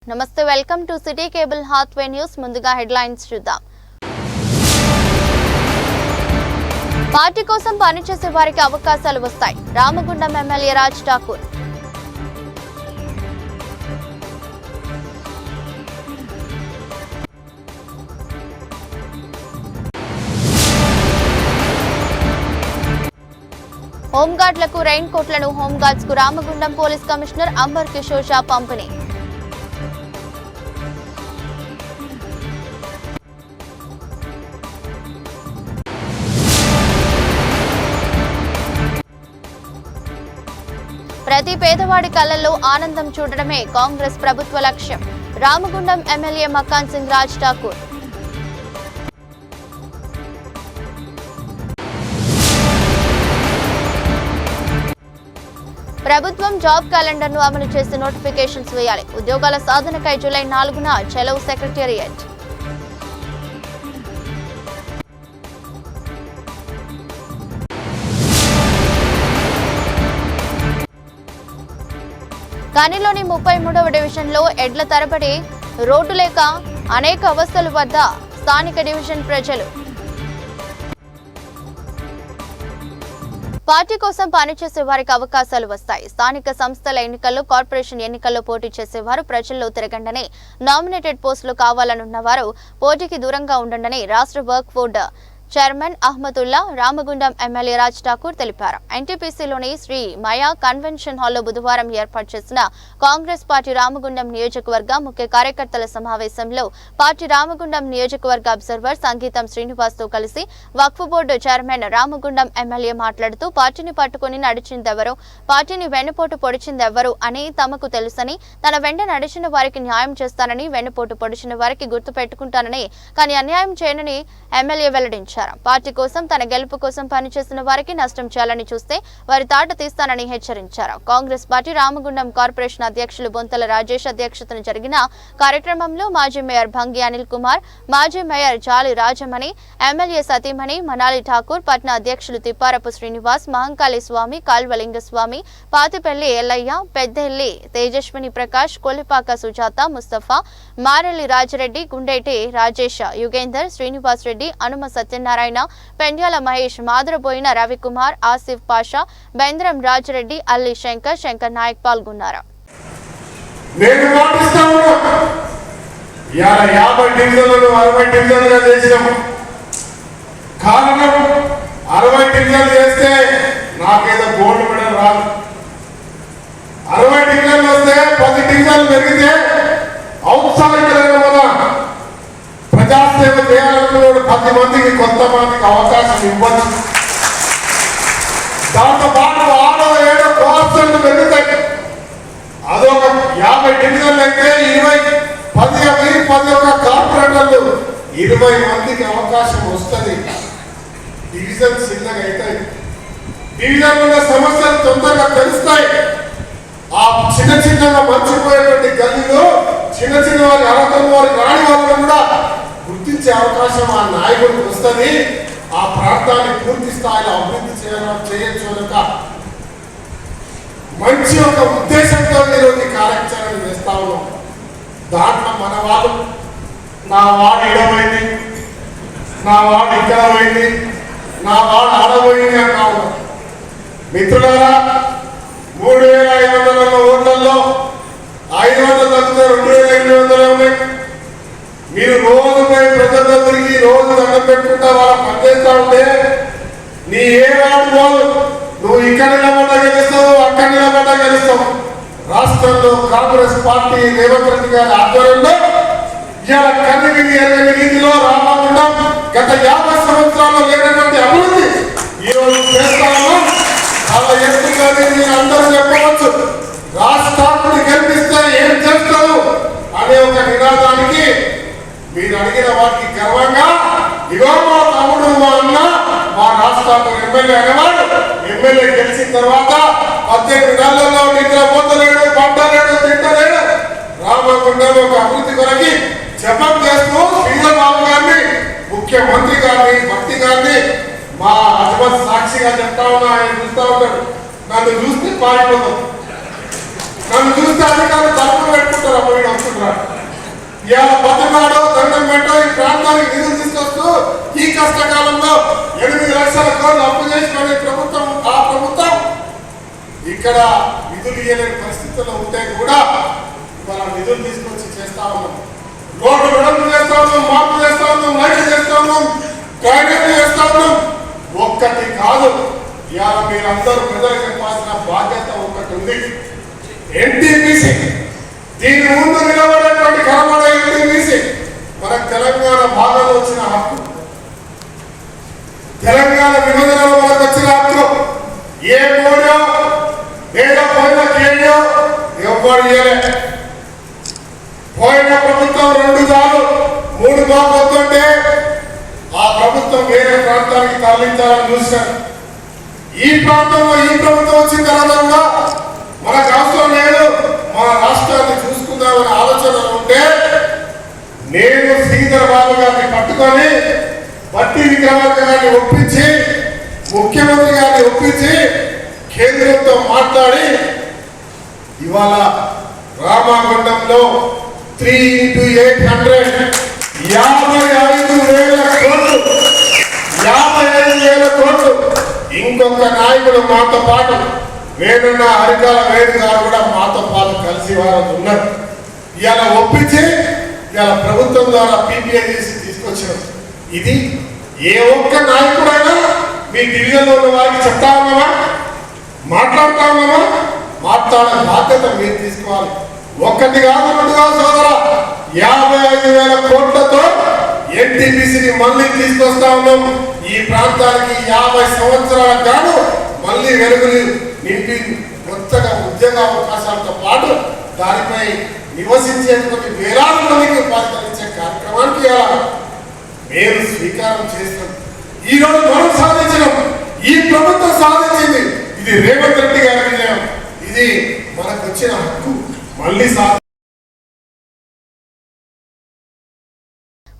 నమస్తే welcome to city cable Hathway news ముందుగా headlines చూద్దాం పార్టీ కోసం పనిచేసే వారికి అవకాశాలు వస్తాయి రామగుండం ఎమ్మెల్యే రాజ్ ఠాకూర్ హోంగార్డులకు రెయిన్ కోట్లను హోంగార్డ్స్ కు Ramagundam police commissioner amber Kishore Shah పంపిణీ ప్రతి పేదవాడి కళ్ళల్లో ఆనందం చూడడమే కాంగ్రెస్ ప్రభుత్వ లక్ష్యం రామగుండం ఎమ్మెల్యే మకాన్ సింగ్ రాజ్ ఠాకూర్ ప్రభుత్వం జాబ్ క్యాలెండర్ ను అమలు చేసి నోటిఫికేషన్స్ వేయాలి ఉద్యోగాల సాధనకై జూలై 4న చలో సెక్రటేరియట్ కానిలోని 33వ డివిజన్లో ఎడ్ల తరబడి రోడ్డు లేక అనేక అవస్థల వద్ద స్థానిక డివిజన్ ప్రజలు పార్టీ కోసం పనిచేసే వారికి అవకాశాలు వస్తాయి స్థానిక సంస్థల ఎన్నికల్లో కార్పొరేషన్ ఎన్నికల్లో పోటీ చేసేవారు ప్రజల్లో తిరగండని నామినేటెడ్ పోస్టులు కావాలనున్న వారు పోటీకి దూరంగా ఉండండని రాష్ట్ర work board chairman Ahmadullah Ramagundam MLA Raj Thakur తెలిపారు ఎన్టీపీసీలోని శ్రీ మయా కన్వెన్షన్ హాల్లో బుధవారం ఏర్పాటు చేసిన కాంగ్రెస్ పార్టీ రామగుండం నియోజకవర్గ ముఖ్య కార్యకర్తల సమావేశంలో పార్టీ రామగుండం నియోజకవర్గ అబ్జర్వర్ సంగీతం శ్రీనివాస్ తో కలిసి వక్ఫ్ బోర్డు చైర్మన్ రామగుండం ఎమ్మెల్యే మాట్లాడుతూ పార్టీని పట్టుకుని నడిచిందెవరో పార్టీని వెన్నుపోటు పొడిచిందెవరు అని తమకు తెలుసని తన వెంట నడిచిన వారికి న్యాయం చేస్తానని వెన్నుపోటు పొడిచిన వారికి గుర్తు పెట్టుకుంటానని కానీ అన్యాయం చేయనని ఎమ్మెల్యే వెల్లడించారు పార్టీ కోసం తన గెలుపు కోసం పనిచేసిన వారికి నష్టం చేయాలని చూస్తే వారి తాట తీస్తానని హెచ్చరించారు కాంగ్రెస్ పార్టీ రామగుండం కార్పొరేషన్ అధ్యక్షులు బొంతల రాజేష్ అధ్యక్షతన జరిగిన కార్యక్రమంలో మాజీ మేయర్ భంగి అనిల్ కుమార్ మాజీ మేయర్ జాలి రాజమణి ఎమ్మెల్యే సతీమణి మనాలి ఠాకూర్ పట్న అధ్యక్షులు తిప్పారపు శ్రీనివాస్ మహంకాళి స్వామి కాల్వలింగ స్వామి పాతిపల్లి ఎల్లయ్య పెద్దెల్లి తేజస్విని ప్రకాష్ కొలిపాక సుజాత ముస్తఫా మారెల్లి రాజరెడ్డి గుండేటి రాజేష్ యుగేందర్ శ్రీనివాస్ రెడ్డి అనుమ సత్యనారాయణ పెండ్యాల మహేష్ మాదురబోయిన రవికుమార్ ఆసిఫ్ పాషా బెంద్రం రాజరెడ్డి అల్లి శంకర్ నాయక్ పాల్గొన్నారు ప్రజాసేవ చేయాలనుకున్న 10 మందికి కొత్త మందికి అవకాశం ఇవ్వచ్చు దాంతో పాటు 6-7% పెరుగుతాయి అదొక 50 డివిజన్లు అయితే 10 కార్పొరేటర్లు 20 మందికి అవకాశం వస్తుంది డివిజన్ చిన్నగా అవుతాయి డివిజన్ ఉన్న సమస్యలు తొందరగా తెలుస్తాయి ఆ చిన్నగా మర్చిపోయేటువంటి గల్లీలో చిన్న వారి అర్హత వారి రాని వాళ్ళని కూడా గుర్తించే అవకాశం ఆ నాయకుడికి వస్తుంది ఆ ప్రాంతాన్ని పూర్తి స్థాయిలో అభివృద్ధి చేయొచ్చు కనుక మంచి ఒక ఉద్దేశంతో ఈరోజు కార్యాచరణ చేస్తా ఉన్నాం దాంట్లో మన వాళ్ళు నా వాడు ఇడమైంది నా వాడు ఇక్కడ పోయింది నా వాడు ఆడబోయింది అంటా ఉన్నాం మిత్రులారా 3,500 ఓట్లలో 500 తగ్గితే 2,800 ఉన్నాయి మీరు రోజు పోయి ప్రజల దగ్గరికి రోజు దండం పెట్టుకుంటా వాళ్ళ పనిచేస్తా ఉంటే నీ ఏ వాడు పోదు నువ్వు ఇక్కడ నిలబడ్డా గెలుస్తావు అక్కడ నిలబడ్డా గెలుస్తావు రాష్ట్రంలో కాంగ్రెస్ పార్టీ రేవంత్ రెడ్డి గారి ఆధ్వర్యంలో ఇవాళ కనిగిరి ఎరగని రీతిలో రామగుండం గత 50 సంవత్సరాల్లో లేనటువంటి అభివృద్ధి ఈరోజు చేస్తా ఉన్నాం చాలా ఎక్కువగా నేను అందరూ చెప్పవచ్చు రాష్ట్రాన్ని గెలిపిస్తే ఏం చేస్తావు అనే ఒక నినాదానికి మీరు అడిగిన వాటికి గర్వంగా ఇగో మా తమ్ముడు మా అన్న మా రాష్ట్రానికి ఎమ్మెల్యే అనేవాడు ఎమ్మెల్యే గెలిచిన తర్వాత 18 నెలల్లో నిద్రపోతలేడు పంటలేడు తింటలేడు రామగుండం ఒక అభివృద్ధి కొరకి జపం చేస్తూ శ్రీరాబాబు గారిని ముఖ్యమంత్రి గారిని భక్తి గారిని మా అధిపతి సాక్షిగా చెప్తా ఉన్నా ఆయన చూస్తా ఉంటాడు నన్ను చూస్తే పారిపోతాం నన్ను చూస్తే అధికారులు తలుపులు పెట్టుకుంటారు. అప్పుడు వీడు వస్తుంటారు. ఇవాళ బతకాడో దండం పెట్టో ఈ ప్రాంతానికి నిధులు తీసుకొస్తూ ఈ కష్టకాలంలో 8 లక్షల కోట్లు అప్పు చేసుకునే ప్రభుత్వం ఆ ప్రభుత్వం ఇక్కడ నిధులు ఇవ్వలేని పరిస్థితుల్లో ఉంటే కూడా ఇవాళ నిధులు తీసుకొచ్చి చేస్తా ఉన్నాం. రోడ్డు వెడల్పు చేస్తా ఉన్నాం, మార్పు చేస్తా ఉన్నాం, లైట్లు చేస్తా ఉన్నాం, డ్రైనేజీలు చేస్తా ఉన్నాం. ఒక్కటి కాదు, ఇవాళ మీరందరూ ప్రజలకు చెప్పాల్సిన బాధ్యత ఒకటి ఉంది. ఎన్టీపీసీ దీని ముందు నిలబడేటువంటి కనబడే ఎన్టీపీసీ మన తెలంగాణ భాగంలో వచ్చిన హక్కు, తెలంగాణ విభజనలో మనకు వచ్చిన హక్కు. ఏ కోడో లేదా పోయిన కేడో ఎవ్వరు ఇయ్యలే. పోయిన ప్రభుత్వం 2 సార్లు 3 సార్లు వస్తుంటే ఆ ప్రభుత్వం వేరే ప్రాంతానికి తరలించాలని చూశారు. ఈ ప్రాంతంలో ఈ ప్రభుత్వం వచ్చిన తర్వాత మనకు అవసరం లేదు, మన రాష్ట్రాన్ని చూసుకుందామనే ఆలోచన ఉంటే నేను శ్రీధర్ బాబు గారిని పట్టుకొని బట్టి విక్రమార్క గారిని ఒప్పించి ముఖ్యమంత్రి గారిని ఒప్పించి కేంద్రంతో మాట్లాడి ఇవాళ రామగుండంలో 3x800 55,000 కోట్లు. ఇంకొక నాయకుడు మాతో పాటు వేణున్న హరికాల వేణు గారు కూడా మాతో పాటు కలిసి వారు ఉన్నారు. ఇవాళ ఒప్పించి ఇవాళ ప్రభుత్వం ద్వారా పీపీఐ చేసి తీసుకొచ్చారు. ఇది ఏ ఒక్క నాయకుడైనా మీ డివిజన్లో ఉన్న వారికి చెప్తా ఉన్నామా, మాట్లాడుతా ఉన్నామా? మాట్లాడే బాధ్యత మీరు తీసుకోవాలి. ఒక్కటి కాదు, 2 కాదు సోదరా, 55,000 కోట్లతో ఎన్టీపీసీని మళ్ళీ తీసుకొస్తా ఉన్నాం. ఈ ప్రాంతానికి 50 సంవత్సరాలకు గాను మళ్ళీ వెలుగులు నింపి కొత్తగా ఉద్యోగ అవకాశాలతో పాటు దానిపై నివసించేటువంటి వేలాది మందికి ఉపాధి కలిగించే కార్యక్రమానికి మేము స్వీకారం చేస్తాం. ఈరోజు మనం సాధించడం, ఈ ప్రభుత్వం సాధించింది. ఇది రేవంత్ రెడ్డి గారి విజయం. ఇది మనకు వచ్చిన హక్కు మళ్ళీ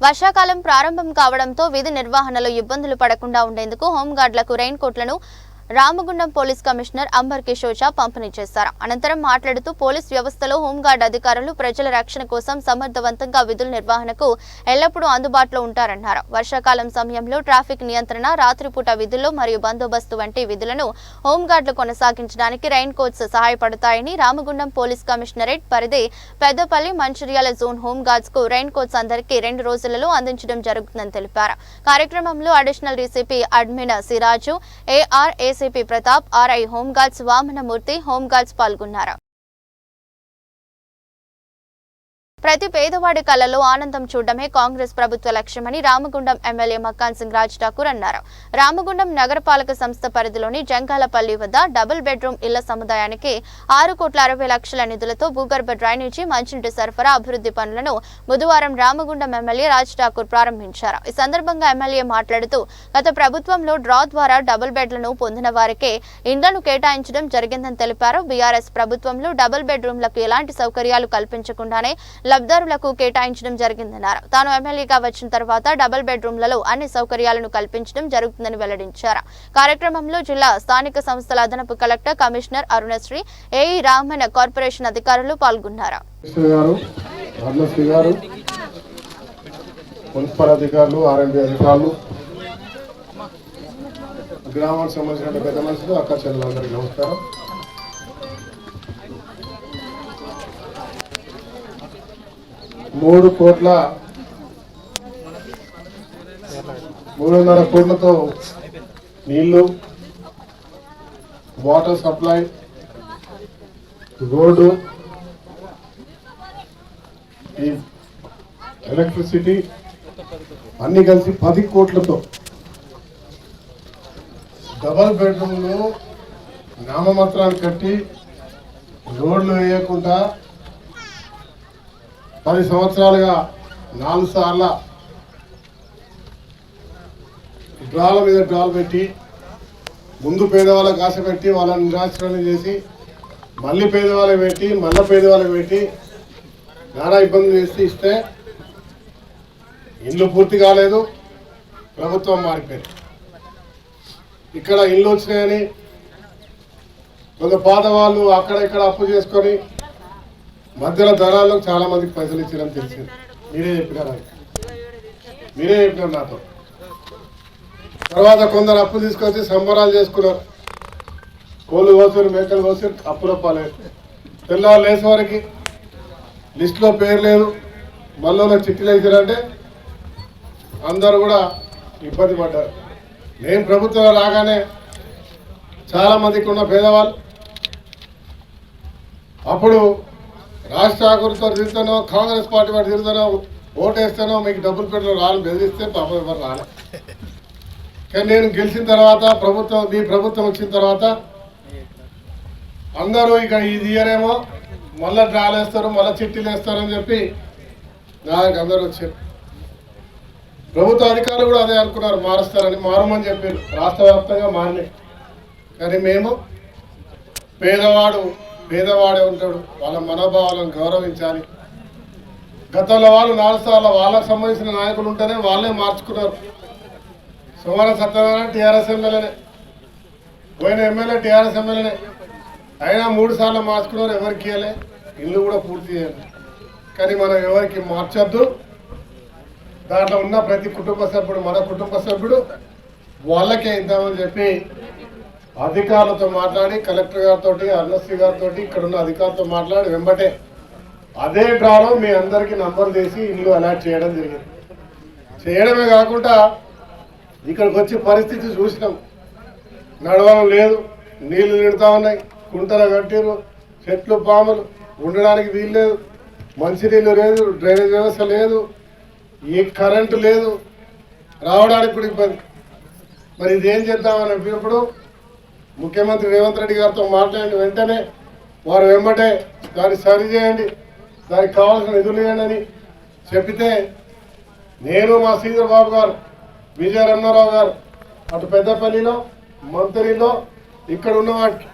వర్షాకాలం ప్రారంభం కావడంతో విధి నిర్వహణలో ఇబ్బందులు పడకుండా ఉండేందుకు హోంగార్డులకు రెయిన్ కోట్లను Ramagundam police commissioner amber Kishore Jha పంపిణీ చేశారు. అనంతరం మాట్లాడుతూ పోలీస్ వ్యవస్థలో హోంగార్డు అధికారులు ప్రజల రక్షణ కోసం సమర్థవంతంగా విధుల నిర్వహణకు ఎల్లప్పుడూ అందుబాటులో ఉంటారన్నారు. వర్షాకాలం సమయంలో ట్రాఫిక్ నియంత్రణ, రాత్రిపూట విధుల్లో మరియు బందోబస్తు వంటి విధులను హోంగార్డులు కొనసాగించడానికి రెయిన్ కోట్స్ సహాయపడతాయని రామగుండం పోలీస్ కమిషనరేట్ పరిధి పెద్దపల్లి, మంచిర్యాల జోన్ హోంగార్డ్స్ కు రెయిన్ కోట్స్ అందరికీ 2 రోజులలో అందించడం జరుగుతుందని తెలిపారు. కార్యక్రమంలో additional DCP admin Siraju, AR ACP Pratap, RI home guards Vamanamurthy home guards పాల్గొన్నారు. ప్రతి పేదవాడి కళలో ఆనందం చూడడమే కాంగ్రెస్ ప్రభుత్వ లక్ష్యమని రామగుండం ఎమ్మెల్యే మక్కాన్ సింగ్ రాజ్ ఠాకూర్ అన్నారు. రామగుండం నగరపాలక సంస్థ పరిధిలోని జంగాలపల్లి వద్ద డబుల్ బెడ్రూమ్ ఇళ్ల సముదాయానికి 6,60,00,000 నిధులతో భూగర్భ డ్రైనేజీ, మంచినీటి సరఫరా అభివృద్ధి పనులను బుధవారం రామగుండం ఎమ్మెల్యే రాజ్ ఠాకూర్ ప్రారంభించారు. ఈ సందర్భంగా ఎమ్మెల్యే మాట్లాడుతూ గత ప్రభుత్వంలో డ్రా ద్వారా డబుల్ బెడ్లను పొందిన వారికే ఇండ్లను కేటాయించడం జరిగిందని తెలిపారు. బీఆర్ఎస్ ప్రభుత్వంలో డబుల్ బెడ్రూమ్లకు ఎలాంటి సౌకర్యాలు కల్పించకుండానే లబ్ధారులకు కేటాయించడం జరిగిందన్నారు. తాను ఎమ్మెల్యేగా వచ్చిన తర్వాత డబుల్ బెడ్రూమ్లలో అన్ని సౌకర్యాలను కల్పించడం జరుగుతుందని వెల్లడించారు. కార్యక్రమంలో జిల్లా స్థానిక సంస్థల అదనపు collector, commissioner Arunasri, AE Raman, corporation అధికారులు పాల్గొన్నారు. మున్సిపల్ అధికారులు, ఆర్ఎండ్బి అధికారులు, గ్రామానికి సంబంధించిన పెద్ద మనుషులు, అక్క చెల్లెలందరికీ నమస్కారం. $3 కోట్ల 3.5 కోట్లతో నీళ్లు, వాటర్ సప్లై, రోడ్డు, ఈ ఎలక్ట్రిసిటీ అన్ని కలిసి 10 కోట్లతో డబల్ బెడ్రూమ్లు నామమాత్రాలు కట్టి రోడ్లు వేయకుండా 10 సంవత్సరాలుగా 4 సార్ల డ్రాల మీద డ్రాలు పెట్టి ముందు పేదవాళ్ళకి ఆశ పెట్టి వాళ్ళని నిరాశ్రయం చేసి మళ్ళీ పేదవాళ్ళకి పెట్టి మళ్ళీ పేదవాళ్ళకి పెట్టి నానా ఇబ్బందులు చేసి ఇస్తే ఇల్లు పూర్తి కాలేదు. ప్రభుత్వం మారిపోయింది. ఇక్కడ ఇల్లు వచ్చినాయని కొంత పాత వాళ్ళు అక్కడ ఇక్కడ అప్పు చేసుకొని మధ్యలో దళాలకు చాలా మందికి పైసలు ఇచ్చారని తెలిసింది. మీరే చెప్పినారు, మీరే చెప్పినారు నాతో. తర్వాత కొందరు అప్పులు తీసుకొచ్చి సంబరాలు చేసుకున్నారు. కోళ్ళు కోసారు, మేకలు కోసారు, అప్పుల పాలేదు. తెల్లవారు లేసే వరకు లిస్టులో పేరు లేదు, మళ్ళీ చిట్టీలు వేసారంటే అందరూ కూడా ఇబ్బంది పడ్డారు. నేను ప్రభుత్వం రాగానే చాలామందికి ఉన్న పేదవాళ్ళు అప్పుడు రాజ్ ఠాకూర్తో తిరుగుతానో, కాంగ్రెస్ పార్టీ వాడు తిరుగుతానో, ఓటేస్తానో మీకు డబ్బులు పెట్టడం రాని బెదిరిస్తే పాపం ఎవరు రాలే. కానీ నేను గెలిచిన తర్వాత మీ ప్రభుత్వం వచ్చిన తర్వాత అందరూ ఇక ఇది ఇయరేమో మళ్ళీ డ్రాలు వేస్తారు, మళ్ళీ చిట్టీలు వేస్తారని చెప్పి నాకు అందరూ వచ్చారు. ప్రభుత్వ అధికారులు కూడా అదే అనుకున్నారు, మారుస్తారని. మారమని చెప్పారు, రాష్ట్ర వ్యాప్తంగా మారినాయి. కానీ మేము పేదవాడే ఉంటాడు, వాళ్ళ మనోభావాలను గౌరవించాలి. గతంలో వాళ్ళు 4 సార్లు వాళ్ళకు సంబంధించిన నాయకులు ఉంటేనే వాళ్ళే మార్చుకున్నారు. సోమవారం సత్యనారాయణ టీఆర్ఎస్ ఎమ్మెల్యేనే, పోయిన ఎమ్మెల్యే టీఆర్ఎస్ ఎమ్మెల్యేనే, అయినా 3 సార్లు మార్చుకున్నారు. ఎవరికి ఇవ్వలే, ఇల్లు కూడా పూర్తి చేయాలి. కానీ మనం ఎవరికి మార్చొద్దు. దాంట్లో ఉన్న ప్రతి కుటుంబ సభ్యుడు మన కుటుంబ సభ్యుడు, వాళ్ళకే ఇద్దామని చెప్పి అధికారులతో మాట్లాడి, కలెక్టర్ గారితో, అర్నశ్రీ గారితో, ఇక్కడ ఉన్న అధికారులతో మాట్లాడి వెంబటే అదే డ్రాలో మీ అందరికీ నంబర్ తీసి ఇల్లు అలాట్ చేయడం జరిగింది. చేయడమే కాకుండా ఇక్కడికి వచ్చి పరిస్థితి చూసినాం. నడవడం లేదు, నీళ్లు నిడుతూ ఉన్నాయి, కుంటలు కట్టిరు, చెట్లు పాములు, ఉండడానికి వీలు లేదు, మంచినీళ్ళు లేదు, డ్రైనేజ్ వ్యవస్థ లేదు, ఏ కరెంటు లేదు, రావడానికి కూడా ఇబ్బంది. మరి ఇదేం చేద్దామని అన్నప్పుడు ముఖ్యమంత్రి రేవంత్ రెడ్డి గారితో మాట్లాడిన వెంటనే వారు వెంబటే దాన్ని సరి చేయండి, దానికి కావాల్సిన నిధులు ఇవ్వండి అని చెప్పితే నేను, మా శ్రీధర్ బాబు గారు, విజయ రమణారావు గారు అటు పెద్దపల్లిలో, మంత్రిలో, ఇక్కడ ఉన్న వాటికి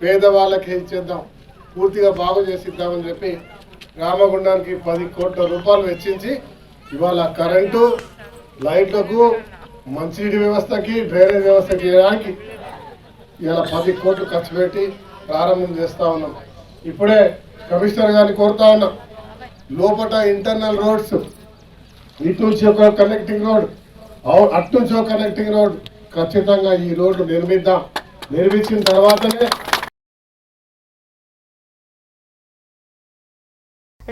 పేదవాళ్ళకి ఇచ్చేద్దాం, పూర్తిగా బాగు చేసి ఇద్దామని చెప్పి రామగుండానికి 10 కోట్ల రూపాయలు వెచ్చించి ఇవాళ కరెంటు, లైట్లకు, మంచినీటి వ్యవస్థకి, డ్రైనేజ్ వ్యవస్థకి చేయడానికి ఇలా 10 కోట్లు ఖర్చు పెట్టి ప్రారంభం చేస్తూ ఉన్నాం. ఇప్పుడే కమిషనర్ గారిని కోరుతా ఉన్నాం, లోపల ఇంటర్నల్ రోడ్స్, ఇటు నుంచి ఒక కనెక్టింగ్ రోడ్, అటు నుంచి ఒక కనెక్టింగ్ రోడ్, ఖచ్చితంగా ఈ రోడ్డు నిర్మిద్దాం. నిర్మించిన తర్వాతనే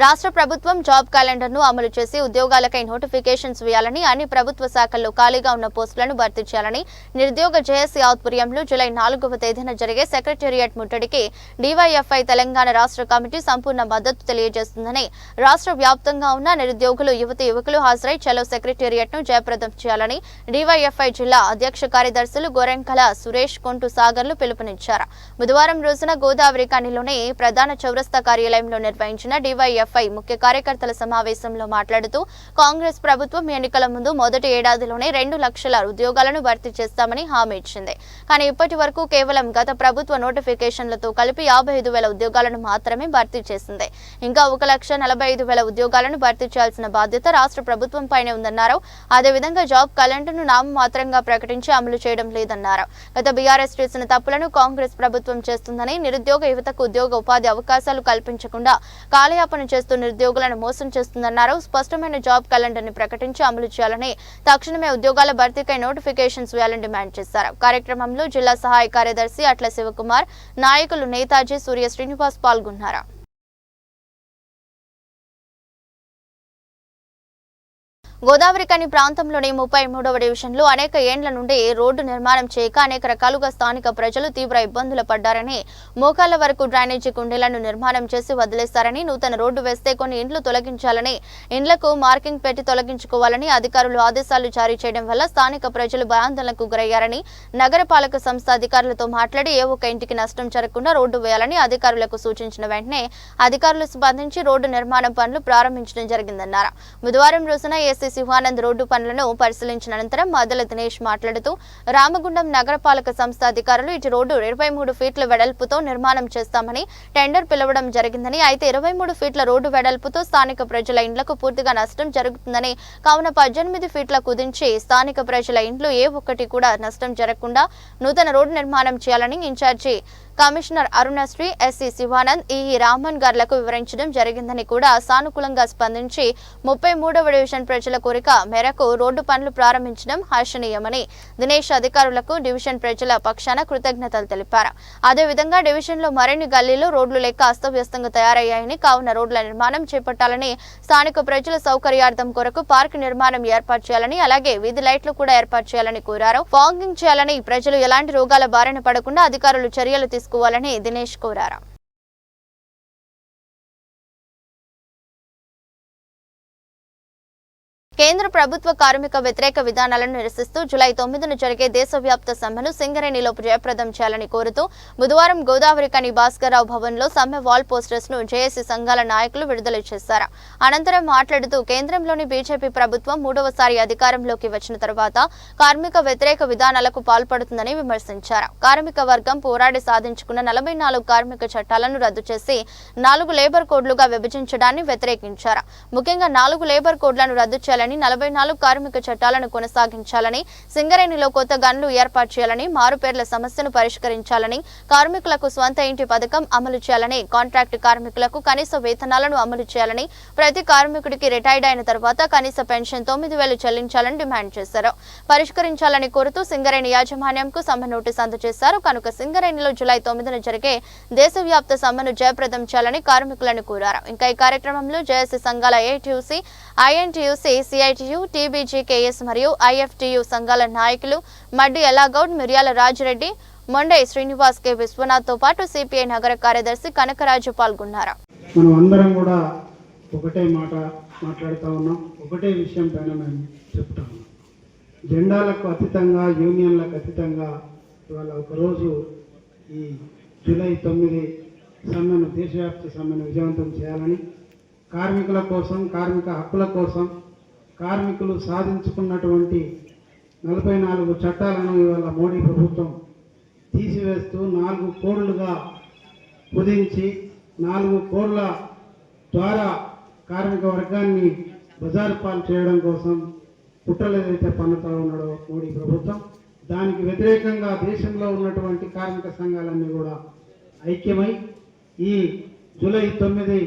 రాష్ట్ర ప్రభుత్వం జాబ్ క్యాలెండర్ ను అమలు చేసి ఉద్యోగాలకై నోటిఫికేషన్స్ వేయాలని, అన్ని ప్రభుత్వ శాఖల్లో ఖాళీగా ఉన్న పోస్టులను భర్తీ చేయాలని నిరుద్యోగ జేఏసీ ఆధ్వర్యంలో జూలై 4వ తేదీన జరిగే సెక్రటేరియట్ ముట్టడికి డివైఎఫ్ఐ తెలంగాణ రాష్ట్ర కమిటీ సంపూర్ణ మద్దతు తెలియజేస్తుందని, రాష్ట్ర వ్యాప్తంగా ఉన్న నిరుద్యోగులు, యువకులు హాజరై చలో సెక్రటేరియట్ ను జయప్రదం చేయాలని డివైఎఫ్ఐ జిల్లా అధ్యక్ష కార్యదర్శులు గోరెంకల సురేష్ కొంటు సాగర్లు పిలుపునిచ్చారు. బుధవారం రోజున గోదావరి కనిలోని ప్రధాన చౌరస్తా కార్యాలయంలో నిర్వహించిన డివైఎఫ్ఐ ముఖ్య కార్యకర్తల సమావేశంలో మాట్లాడుతూ, కాంగ్రెస్ ప్రభుత్వం ఎన్నికల ముందు మొదటి ఏడాదిలోనే 2 లక్షల ఉద్యోగాలను భర్తీ చేస్తామని హామీ ఇచ్చింది. కానీ ఇప్పటి వరకు కేవలం గత ప్రభుత్వ నోటిఫికేషన్లతో కలిపి 55,000 ఉద్యోగాలను మాత్రమే భర్తీ చేసింది. ఇంకా 1,45,000 ఉద్యోగాలను భర్తీ చేయాల్సిన బాధ్యత రాష్ట్ర ప్రభుత్వం పైనే ఉందన్నారు. అదేవిధంగా జాబ్ క్యాలెండర్ను నామమాత్రంగా ప్రకటించి అమలు చేయడం లేదన్నారు. గత బీఆర్ఎస్ చేసిన తప్పులను కాంగ్రెస్ ప్రభుత్వం చేస్తుందని, నిరుద్యోగ యువతకు ఉద్యోగ ఉపాధి అవకాశాలు కల్పించకుండా కాలయాపన చేస్తూ నిరుద్యోగులను మోసం చేస్తుందన్నారు. స్పష్టమైన జాబ్ క్యాలెండర్ ని ప్రకటించి అమలు చేయాలని, తక్షణమే ఉద్యోగాల భర్తీకై నోటిఫికేషన్స్ వేయాలని డిమాండ్ చేశారు. కార్యక్రమంలో జిల్లా సహాయ కార్యదర్శి అట్ల శివకుమార్, నాయకులు నేతాజీ, సూర్య శ్రీనివాస్ పాల్గొన్నారు. గోదావరికని ప్రాంతంలోని 33వ డివిజన్లో అనేక ఏండ్ల నుండి రోడ్డు నిర్మాణం చేయక అనేక రకాలుగా స్థానిక ప్రజలు తీవ్ర ఇబ్బందులు పడ్డారని, మోకాళ్ల వరకు డ్రైనేజీ కుండీలను నిర్మాణం చేసి వదిలేస్తారని, నూతన రోడ్డు వేస్తే కొన్ని ఇండ్లు తొలగించాలని, ఇండ్లకు మార్కింగ్ పెట్టి తొలగించుకోవాలని అధికారులు ఆదేశాలు జారీ చేయడం వల్ల స్థానిక ప్రజలు భయాందోళనకు గురయ్యారని, నగరపాలక సంస్థ అధికారులతో మాట్లాడి ఏ ఒక్క ఇంటికి నష్టం జరగకుండా రోడ్డు వేయాలని అధికారులకు సూచించిన వెంటనే అధికారులు స్పందించి రోడ్డు నిర్మాణం పనులు ప్రారంభించడం జరిగిందన్నారు. బుధవారం రోజున ఏసీ శివానంద్ రోడ్డు పనులను పరిశీలించిన అనంతరం మదల దినేష్ మాట్లాడుతూ రామగుండం నగరపాలక సంస్థ అధికారులు ఇటు రోడ్డు 23 ఫీట్ల వెడల్పుతో నిర్మాణం చేస్తామని టెండర్ పిలవడం జరిగిందని, అయితే 23 ఫీట్ల రోడ్డు వెడల్పుతో స్థానిక ప్రజల ఇండ్లకు పూర్తిగా నష్టం జరుగుతుందని, కావున 18 ఫీట్ల కుదించి స్థానిక ప్రజల ఇండ్లు ఏ ఒక్కటి కూడా నష్టం జరగకుండా నూతన రోడ్డు నిర్మాణం చేయాలని incharge commissioner Arunasri, SC Sivanand, EE Raman గార్లకు వివరించడం జరిగిందని కూడా సానుకూలంగా స్పందించి 33వ డివిజన్ ప్రజల కోరిక మేరకు రోడ్డు పనులు ప్రారంభించడం హర్షణీయమని దినేష్ అధికారులకు డివిజన్ ప్రజల పక్షాన కృతజ్ఞతలు తెలిపారు. అదేవిధంగా డివిజన్లో మరిన్ని గల్లీలు రోడ్లు లేక అస్తవ్యస్తంగా తయారయ్యాయని, కావున రోడ్ల నిర్మాణం చేపట్టాలని, స్థానిక ప్రజల సౌకర్యార్థం కొరకు పార్క్ నిర్మాణం ఏర్పాటు చేయాలని, అలాగే వీధి లైట్లు కూడా ఏర్పాటు చేయాలని కోరారు. ఫాగింగ్ చేయాలని, ప్రజలు ఎలాంటి రోగాల బారిన పడకుండా అధికారులు చర్యలు తీసుకోవాలని దినేష్ కోరారు. కేంద్ర ప్రభుత్వ కార్మిక వ్యతిరేక విధానాలను నిరసిస్తూ జూలై 9న జరిగే దేశవ్యాప్త సమ్మెను సింగరేణిలో జయప్రదం చేయాలని కోరుతూ బుధవారం గోదావరి కని భాస్కర్రావు భవన్లో సమ్మె వాల్ పోస్టర్స్ ను జేఏసీ సంఘాల నాయకులు విడుదల చేశారు. అనంతరం మాట్లాడుతూ కేంద్రంలోని బీజేపీ ప్రభుత్వం మూడవసారి అధికారంలోకి వచ్చిన తర్వాత కార్మిక వ్యతిరేక విధానాలకు పాల్పడుతుందని విమర్శించారు. కార్మిక వర్గం పోరాడి సాధించుకున్న 44 కార్మిక చట్టాలను రద్దు చేసి 4 లేబర్ కోడ్లుగా విభజించడాన్ని వ్యతిరేకించారు. ముఖ్యంగా 4 లేబర్ కోడ్లను రద్దు చేయాలని, 44 కార్మిక చట్టాలను కొనసాగించాలని, సింగరేణిలో కొత్త గన్లు ఏర్పాటు చేయాలని, మారుపేర్ల సమస్యను పరిష్కరించాలని, కార్మికులకు స్వంత ఇంటి పథకం అమలు చేయాలని, కాంట్రాక్ట్ కార్మికులకు కనీస వేతనాలను అమలు చేయాలని, ప్రతి కార్మికుడికి రిటైర్డ్ అయిన తర్వాత కనీస పెన్షన్ 9,000 చెల్లించాలని డిమాండ్ చేశారు. పరిష్కరించాలని కోరుతూ సింగరేణి యాజమాన్యంకు సమ్మె నోటీస్ అందజేశారు. కనుక సింగరేణిలో జూలై 9న జరిగే దేశవ్యాప్త సమ్మెను జయప్రదం చేయాలని కార్మికులను కోరారు. ఇంకా ఈ కార్యక్రమంలో జేఏసీ సంఘాల ఏటీయూసీ, ఐఎన్టీయూసీ, సిఐటియు, టీబీజీకేఎస్ మరియు ఐఎఫ్టియు సంఘాల నాయకులు మడ్డి ఎల్లాగౌడ్, మిర్యాల రాజిరెడ్డి, మొండై శ్రీనివాస్, కె విశ్వనాథ్ తో పాటు సిపిఐ నగర కార్యదర్శి కనకరాజు పాల్గొన్నారు. మనం అందరం కూడా ఒకటే మాట మాట్లాడుతూ ఉన్నాం, ఒకటే విషయం పైన మేము చెప్తా ఉన్నాం. జెండాలకు అతీతంగా, యూనియన్లకు అతీతంగా ఇవాళ ఒకరోజు ఈ జూలై 9 సమ్మెను, దేశవ్యాప్త సమ్మెను విజయవంతం చేయాలని, కార్మికుల కోసం, కార్మిక హక్కుల కోసం, కార్మికులు సాధించుకున్నటువంటి 44 చట్టాలను ఇవాళ మోడీ ప్రభుత్వం తీసివేస్తూ 4 కోడ్లుగా కుదించి 4 కోడ్ల ద్వారా కార్మిక వర్గాన్ని బజారు పాలు చేయడం కోసం కుట్రలు ఏదైతే పన్నుతా ఉన్నాడో మోడీ ప్రభుత్వం, దానికి వ్యతిరేకంగా దేశంలో ఉన్నటువంటి కార్మిక సంఘాలన్నీ కూడా ఐక్యమై ఈ జూలై 9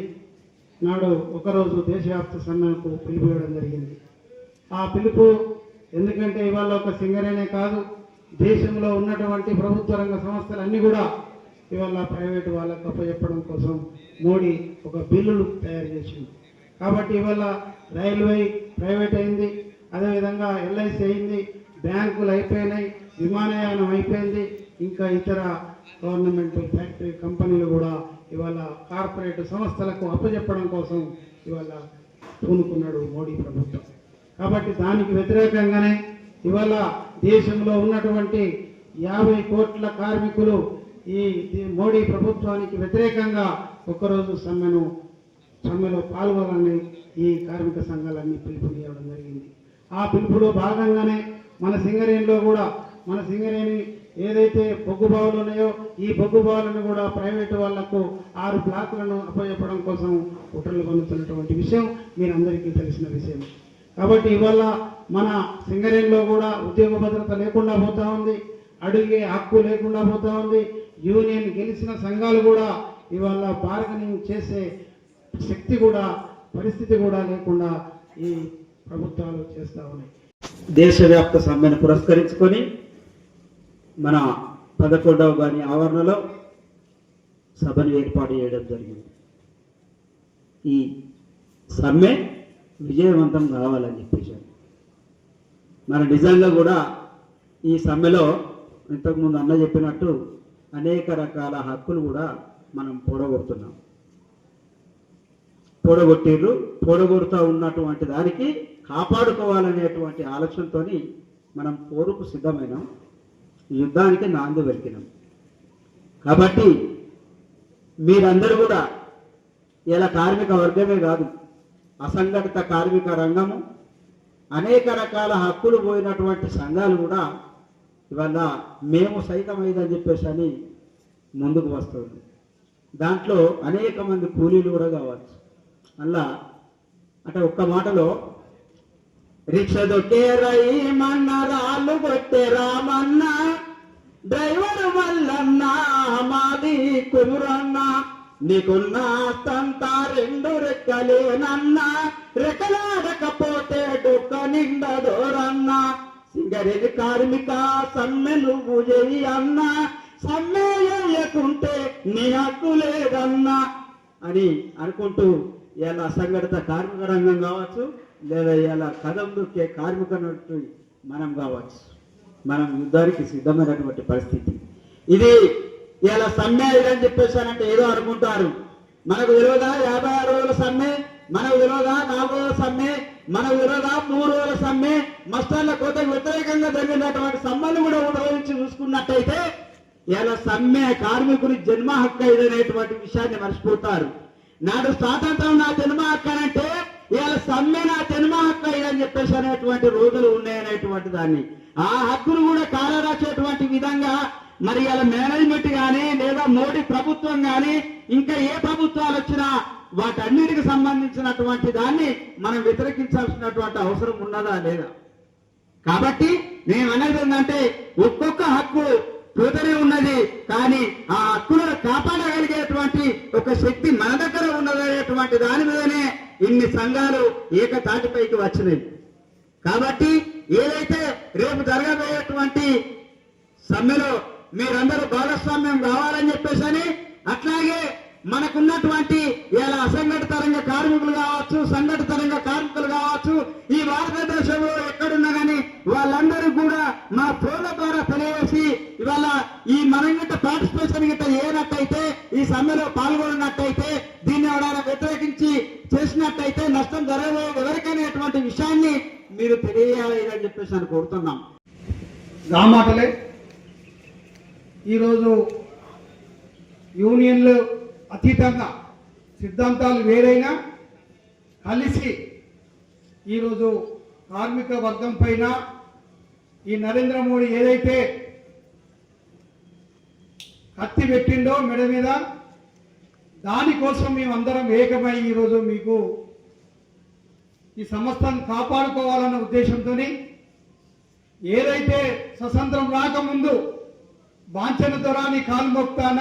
నాడు ఒకరోజు దేశవ్యాప్త సమ్మెకు పిలుపువేయడం జరిగింది. ఆ పిలుపు ఎందుకంటే ఇవాళ ఒక సింగరేణే కాదు, దేశంలో ఉన్నటువంటి ప్రభుత్వ రంగ సంస్థలన్నీ కూడా ఇవాళ ప్రైవేటు వాళ్ళకు అప్పచెప్పడం కోసం మోడీ ఒక బిల్లులు తయారు చేసింది. కాబట్టి ఇవాళ రైల్వే ప్రైవేట్ అయింది, అదేవిధంగా ఎల్ఐసి అయింది, బ్యాంకులు అయిపోయినాయి, విమానయానం అయిపోయింది, ఇంకా ఇతర గవర్నమెంట్ ఫ్యాక్టరీ కంపెనీలు కూడా ఇవాళ కార్పొరేట్ సంస్థలకు అప్పచెప్పడం కోసం ఇవాళ పూనుకున్నాడు మోడీ ప్రభుత్వం. కాబట్టి దానికి వ్యతిరేకంగానే ఇవాళ దేశంలో ఉన్నటువంటి 50 కోట్ల కార్మికులు ఈ మోడీ ప్రభుత్వానికి వ్యతిరేకంగా ఒక్కరోజు సమ్మెలో పాల్గొనాలని ఈ కార్మిక సంఘాలన్నీ పిలుపునివ్వడం జరిగింది. ఆ పిలుపులో భాగంగానే మన సింగరేణిలో కూడా, మన సింగరేణి ఏదైతే బొగ్గు బావులు ఉన్నాయో ఈ బొగ్గు బావులను కూడా ప్రైవేటు వాళ్లకు 6 బ్లాకులను అప్పచెప్పడం కోసం కుట్రలు పన్నుతున్నటువంటి విషయం మీరందరికీ తెలిసిన విషయం. కాబట్టి ఇవాళ మన సింగరేణిలో కూడా ఉద్యోగ భద్రత లేకుండా పోతా ఉంది, అడిగే హక్కు లేకుండా పోతా ఉంది. యూనియన్ గెలిచిన సంఘాలు కూడా ఇవాళ బార్గెనింగ్ చేసే శక్తి కూడా, పరిస్థితి కూడా లేకుండా ఈ ప్రభుత్వాలు చేస్తూ ఉన్నాయి. దేశవ్యాప్త సమ్మెను పురస్కరించుకొని మన 11వ గాని ఆవరణలో సభను ఏర్పాటు చేయడం జరిగింది. ఈ సమ్మె విజయవంతం కావాలని చెప్పేశారు. మన నిజంగా కూడా ఈ సమ్మెలో ఇంతకుముందు అన్న చెప్పినట్టు అనేక రకాల హక్కులు కూడా మనం పొడగొడుతూ ఉన్నటువంటి దానికి కాపాడుకోవాలనేటువంటి ఆలోచనతో మనం పోరుకు సిద్ధమైనాం, యుద్ధానికి నాంది వెలికినాం. కాబట్టి మీరందరూ కూడా ఇలా కార్మిక వర్గమే కాదు, అసంఘటిత కార్మిక రంగము, అనేక రకాల హక్కులు పోయినటువంటి సంఘాలు కూడా ఇవాళ మేము సైతం అయిందని చెప్పేసి అని ముందుకు వస్తుంది. దాంట్లో అనేక మంది కూలీలు కూడా కావచ్చు. అలా అంటే ఒక్క మాటలో రిక్ష దొక్కే రయ్యమన్న, రాళ్ళు కొట్టే రామన్న, డ్రైవర్ వల్లన్న, మాది కుమురన్న, నీకున్న తంతా రెండు రెక్కలేనన్నా, రెక్కలాడకపోతే డొక్క నిండదోరన్న, సింగరేణి కార్మిక సమ్మె నువ్వు చెయ్యి అన్న, సమ్మె చేయకుంటే నీ హక్కు లేదన్నా అని అనుకుంటూ ఇలా అసంఘటిత కార్మిక రంగం కావచ్చు, లేదా ఇలా కదం దొక్కే కార్మిక మనం కావచ్చు, మనం యుద్ధానికి సిద్ధమైనటువంటి పరిస్థితి ఇది. ఇలా సమ్మె ఇదని చెప్పేసానంటే ఏదో అనుకుంటారు. మనకు తెలియదా 56 రోజుల సమ్మె, మనకు తెలియదా 4 రోజుల సమ్మె, మనకు తెలియదా 3 రోజుల సమ్మె, మస్టర్ల కోతకు వ్యతిరేకంగా జరిగినటువంటి సమ్మెలు కూడా ఉపయోగించి చూసుకున్నట్టయితే ఇలా సమ్మె కార్మికుని జన్మ హక్కు ఇదనేటువంటి విషయాన్ని మర్చిపోతారు. నాడు స్వాతంత్రం నా జన్మ హక్కు అంటే ఇలా సమ్మె నా జన్మ హక్కు ఇదని చెప్పేసి అనేటువంటి రోజులు ఉన్నాయనేటువంటి దాన్ని, ఆ హక్కును కూడా కాలరాసేటువంటి విధంగా మరి ఇలా మేనేజ్మెంట్ కానీ లేదా మోడీ ప్రభుత్వం కానీ ఇంకా ఏ ప్రభుత్వాలు వచ్చినా వాటన్నిటికి సంబంధించినటువంటి దాన్ని మనం వ్యతిరేకించాల్సినటువంటి అవసరం ఉన్నదా లేదా? కాబట్టి నేను అనేది ఏంటంటే ఒక్కొక్క హక్కు పోతూనే ఉన్నది, కానీ ఆ హక్కులను కాపాడగలిగేటువంటి ఒక శక్తి మన దగ్గర ఉన్నదనేటువంటి దాని మీదనే ఇన్ని సంఘాలు ఏకతాటిపైకి వచ్చినాయి. కాబట్టి ఏదైతే రేపు జరగబోయేటువంటి సమ్మెలో మీరందరూ భాగస్వామ్యం కావాలని చెప్పేసి, అట్లాగే మనకున్నటువంటి ఇలా అసంఘటిత రంగ కార్మికులు కావచ్చు, సంఘటిత రంగ కార్మికులు కావచ్చు, ఈ భారతదేశంలో ఎక్కడున్నా కానీ వాళ్ళందరూ కూడా మా ఫోన్ల ద్వారా తెలియజేసి ఇవాళ ఈ మనం గిట్ట పార్టిసిపేషన్ గిట్ట ఏనట్టయితే, ఈ సమ్మెలో పాల్గొన్నట్టయితే, దీన్ని ఎవరైనా వ్యతిరేకించి చేసినట్టయితే నష్టం జరగబోయేది ఎవరికనేటువంటి విషయాన్ని మీరు తెలియజేయాలి అని చెప్పేసి అని కోరుతున్నాం. ఆ మాటలే ఈరోజు యూనియన్లు అతీతంగా సిద్ధాంతాలు వేరైనా కలిసి ఈరోజు కార్మిక వర్గం పైన ఈ నరేంద్ర మోడీ ఏదైతే కత్తి పెట్టిండో మెడ మీద, దానికోసం మేమందరం ఏకమై ఈరోజు మీకు ఈ సంస్థను కాపాడుకోవాలన్న ఉద్దేశంతో ఏదైతే స్వతంత్రం రాకముందు బాంఛన దొరాని కాలు మొక్తాన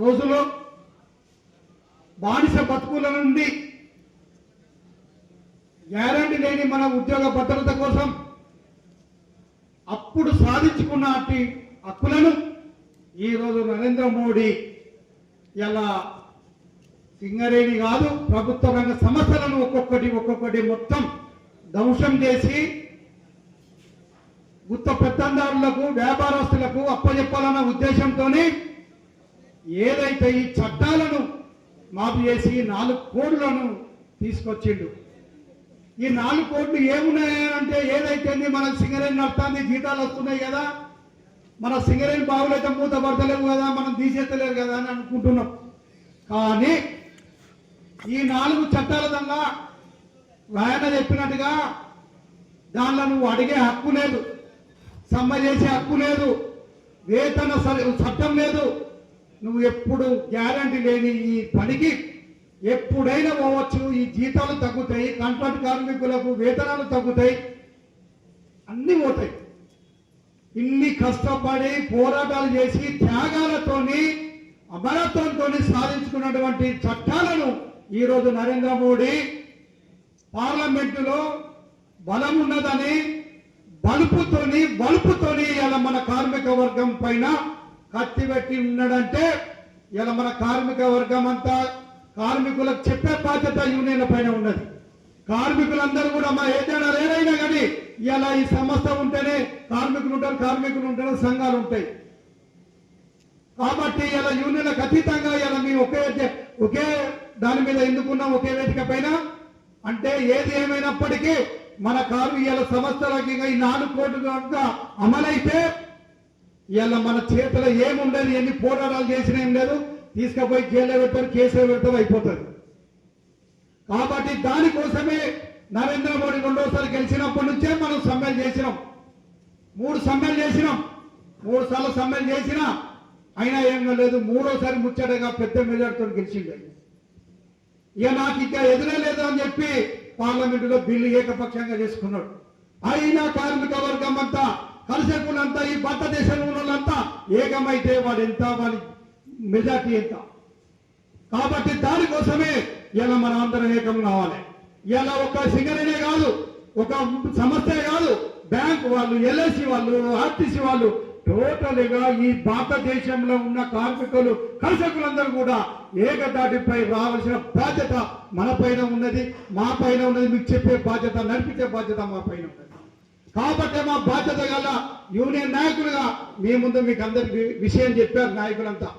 రోజులో బానిస బతుకుల నుండి గ్యారంటీ లేని మన ఉద్యోగ భద్రత కోసం అప్పుడు సాధించుకున్న హక్కులను ఈరోజు నరేంద్ర మోడీ ఇలా సింగరేణి కాదు ప్రభుత్వ రంగ సంస్థలను ఒక్కొక్కటి మొత్తం ధ్వంసం చేసి గుత్త పెత్తందారులకు వ్యాపారస్తులకు అప్పచెప్పాలన్న ఉద్దేశంతో ఏదైతే ఈ చట్టాలను మాఫీ చేసి 4 కోడ్లను తీసుకొచ్చిండు. ఈ 4 కోడ్లు ఏమున్నాయంటే ఏదైతే మన సింగరేణి నడుస్తుంది, జీతాలు వస్తున్నాయి కదా, మన సింగరేణి బావులైతే మూత పడతలేవు కదా, మనం తీసేస్తలేరు కదా అని అనుకుంటున్నాం. కానీ ఈ 4 చట్టాల వల్ల ఆయన చెప్పినట్టుగా దానిలో నువ్వు అడిగే హక్కు లేదు, సమ్మె చేసే హక్కు లేదు, వేతన చట్టం లేదు. నువ్వు ఎప్పుడు గ్యారంటీ లేని ఈ పనికి ఎప్పుడైనా పోవచ్చు. ఈ జీతాలు తగ్గుతాయి, కాంట్రాక్ట్ కార్మికులకు వేతనాలు తగ్గుతాయి, అన్నీ పోతాయి. ఇన్ని కష్టపడి పోరాటాలు చేసి త్యాగాలతోని అమరత్వంతో సాధించుకున్నటువంటి చట్టాలను ఈరోజు నరేంద్ర మోడీ పార్లమెంటులో బలం ఉన్నదని బలుపుతోని ఇలా మన కార్మిక వర్గం పైన కత్తి పెట్టి ఉన్నాడంటే ఇలా మన కార్మిక వర్గం అంతా కార్మికులకు చెప్పే బాధ్యత యూనియన్ల పైన ఉన్నది. కార్మికులందరూ కూడా మా ఏదైనా ఏదైనా కానీ ఇలా ఈ సంస్థ ఉంటేనే కార్మికులు ఉంటారు, సంఘాలు ఉంటాయి. కాబట్టి ఇలా యూనియన్లకు అతీతంగా ఇలా మేము ఒకే దాని మీద ఎందుకున్నాం, ఒకే వేదిక పైన అంటే ఏది ఏమైనప్పటికీ మన కార్మికుల సంస్థలకి ఈ 4 కోట్లు కనుక అమలైతే ఇలా మన చేతిలో ఏముండదు, ఎన్ని పోరాటాలు చేసినా ఏం లేదు, తీసుకుపోయి జైల్లో పెడతారు, కేసులో పెడతారు, అయిపోతుంది. కాబట్టి దానికోసమే నరేంద్ర మోడీ రెండోసారి గెలిచినప్పటి నుంచే మనం సమ్మెలు చేసినాం. 3 సమ్మెలు చేసినాం. 3 సార్లు సమ్మెలు చేసినా అయినా ఏం లేదు. మూడోసారి ముచ్చటగా పెద్ద మెజార్టీతో గెలిచింది. ఇక నాకు ఇంకా ఎదురే లేదు అని చెప్పి పార్లమెంటులో బిల్లు ఏకపక్షంగా చేసుకున్నాడు. అయినా కార్మిక వర్గం అంతా కలసకులంతా ఈ భారతదేశంలో ఏకమైతే వాడు ఎంత, వాడి మెజార్టీ ఎంత. కాబట్టి దానికోసమే ఇలా మనం అందరం ఏకం కావాలి. ఇలా ఒక సింగరేనే కాదు, ఒక సంస్థే కాదు, బ్యాంక్ వాళ్ళు, ఎల్ఐసి వాళ్ళు, ఆర్టీసీ వాళ్ళు, టోటల్గా ఈ భారతదేశంలో ఉన్న కార్మికులు కర్షకులందరూ కూడా ఏకదాటిపై రావాల్సిన బాధ్యత మన పైన ఉన్నది, మా పైన ఉన్నది. మీకు చెప్పే బాధ్యత, నడిపించే బాధ్యత మా పైన ఉన్నది. కాబట్టి మా బాధ్యత గల యూనియన్ నాయకులుగా మీ ముందు మీకు అందరికి విషయం చెప్పారు నాయకులంతా.